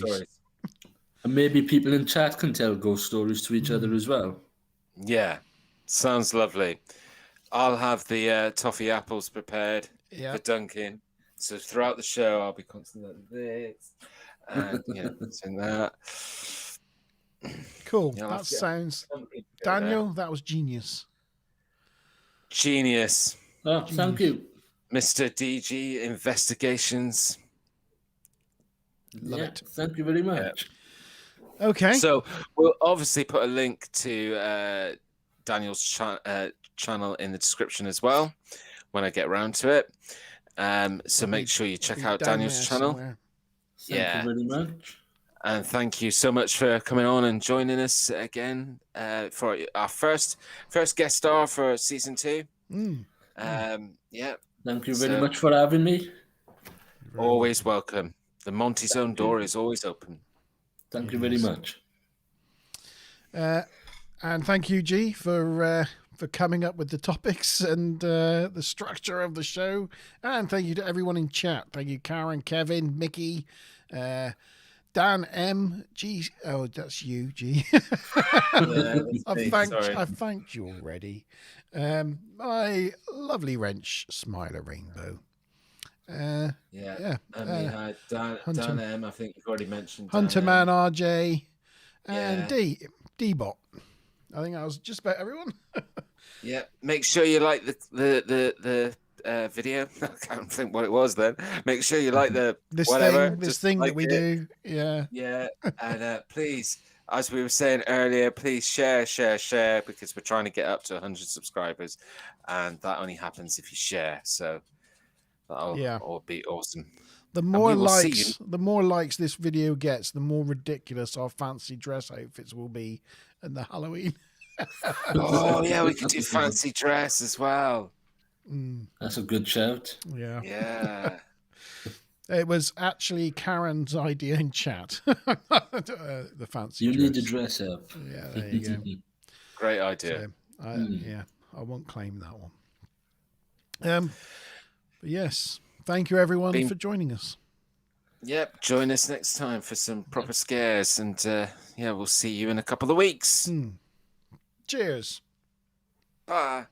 Speaker 4: And maybe people in chat can tell ghost stories to each other as well.
Speaker 3: Yeah, sounds lovely. I'll have the toffee apples prepared for Duncan. So throughout the show, I'll be constantly like this and doing that.
Speaker 2: Cool. That sounds. Daniel, that was genius.
Speaker 3: Genius.
Speaker 4: Oh, thank you,
Speaker 3: Mr. DG Investigations.
Speaker 2: Love it.
Speaker 4: Thank you very much.
Speaker 2: Yeah. Okay.
Speaker 3: So we'll obviously put a link to Daniel's channel in the description as well when I get around to it. So make sure you check out Daniel's channel.
Speaker 4: Thank you very much.
Speaker 3: And thank you so much for coming on and joining us again for our first guest star for season 2.
Speaker 4: Thank you very much for having me.
Speaker 3: Always welcome. The Monte Zone door is always open.
Speaker 4: Thank you very much.
Speaker 2: And thank you, G, for coming up with the topics and the structure of the show. And thank you to everyone in chat. Thank you, Karen, Kevin, Mickey, Dan M, G. Oh, that's you, G. I've thanked you already. My lovely wrench, Smiler Rainbow.
Speaker 3: And we had Dan M. I think you've already mentioned
Speaker 2: Hunter
Speaker 3: Dan
Speaker 2: Man
Speaker 3: M.
Speaker 2: RJ and D-Bot. I think that was just about everyone.
Speaker 3: Yeah, make sure you like the video. I can't think what it was then. Make sure you like this
Speaker 2: thing that we do. Yeah.
Speaker 3: And please, as we were saying earlier, please share because we're trying to get up to 100 subscribers, and that only happens if you share. So that'll be awesome.
Speaker 2: The more likes this video gets, the more ridiculous our fancy dress outfits will be in the Halloween.
Speaker 3: Oh yeah, we could do fancy dress as well.
Speaker 4: That's a good shout.
Speaker 3: Yeah.
Speaker 2: It was actually Karen's idea in chat. The fancy
Speaker 4: You
Speaker 2: dress.
Speaker 4: need to dress up.
Speaker 2: Yeah, there you go.
Speaker 3: Great idea.
Speaker 2: So, I won't claim that one. But yes, thank you everyone for joining us.
Speaker 3: Yep, join us next time for some proper scares, and we'll see you in a couple of weeks.
Speaker 2: Cheers.
Speaker 3: Bye.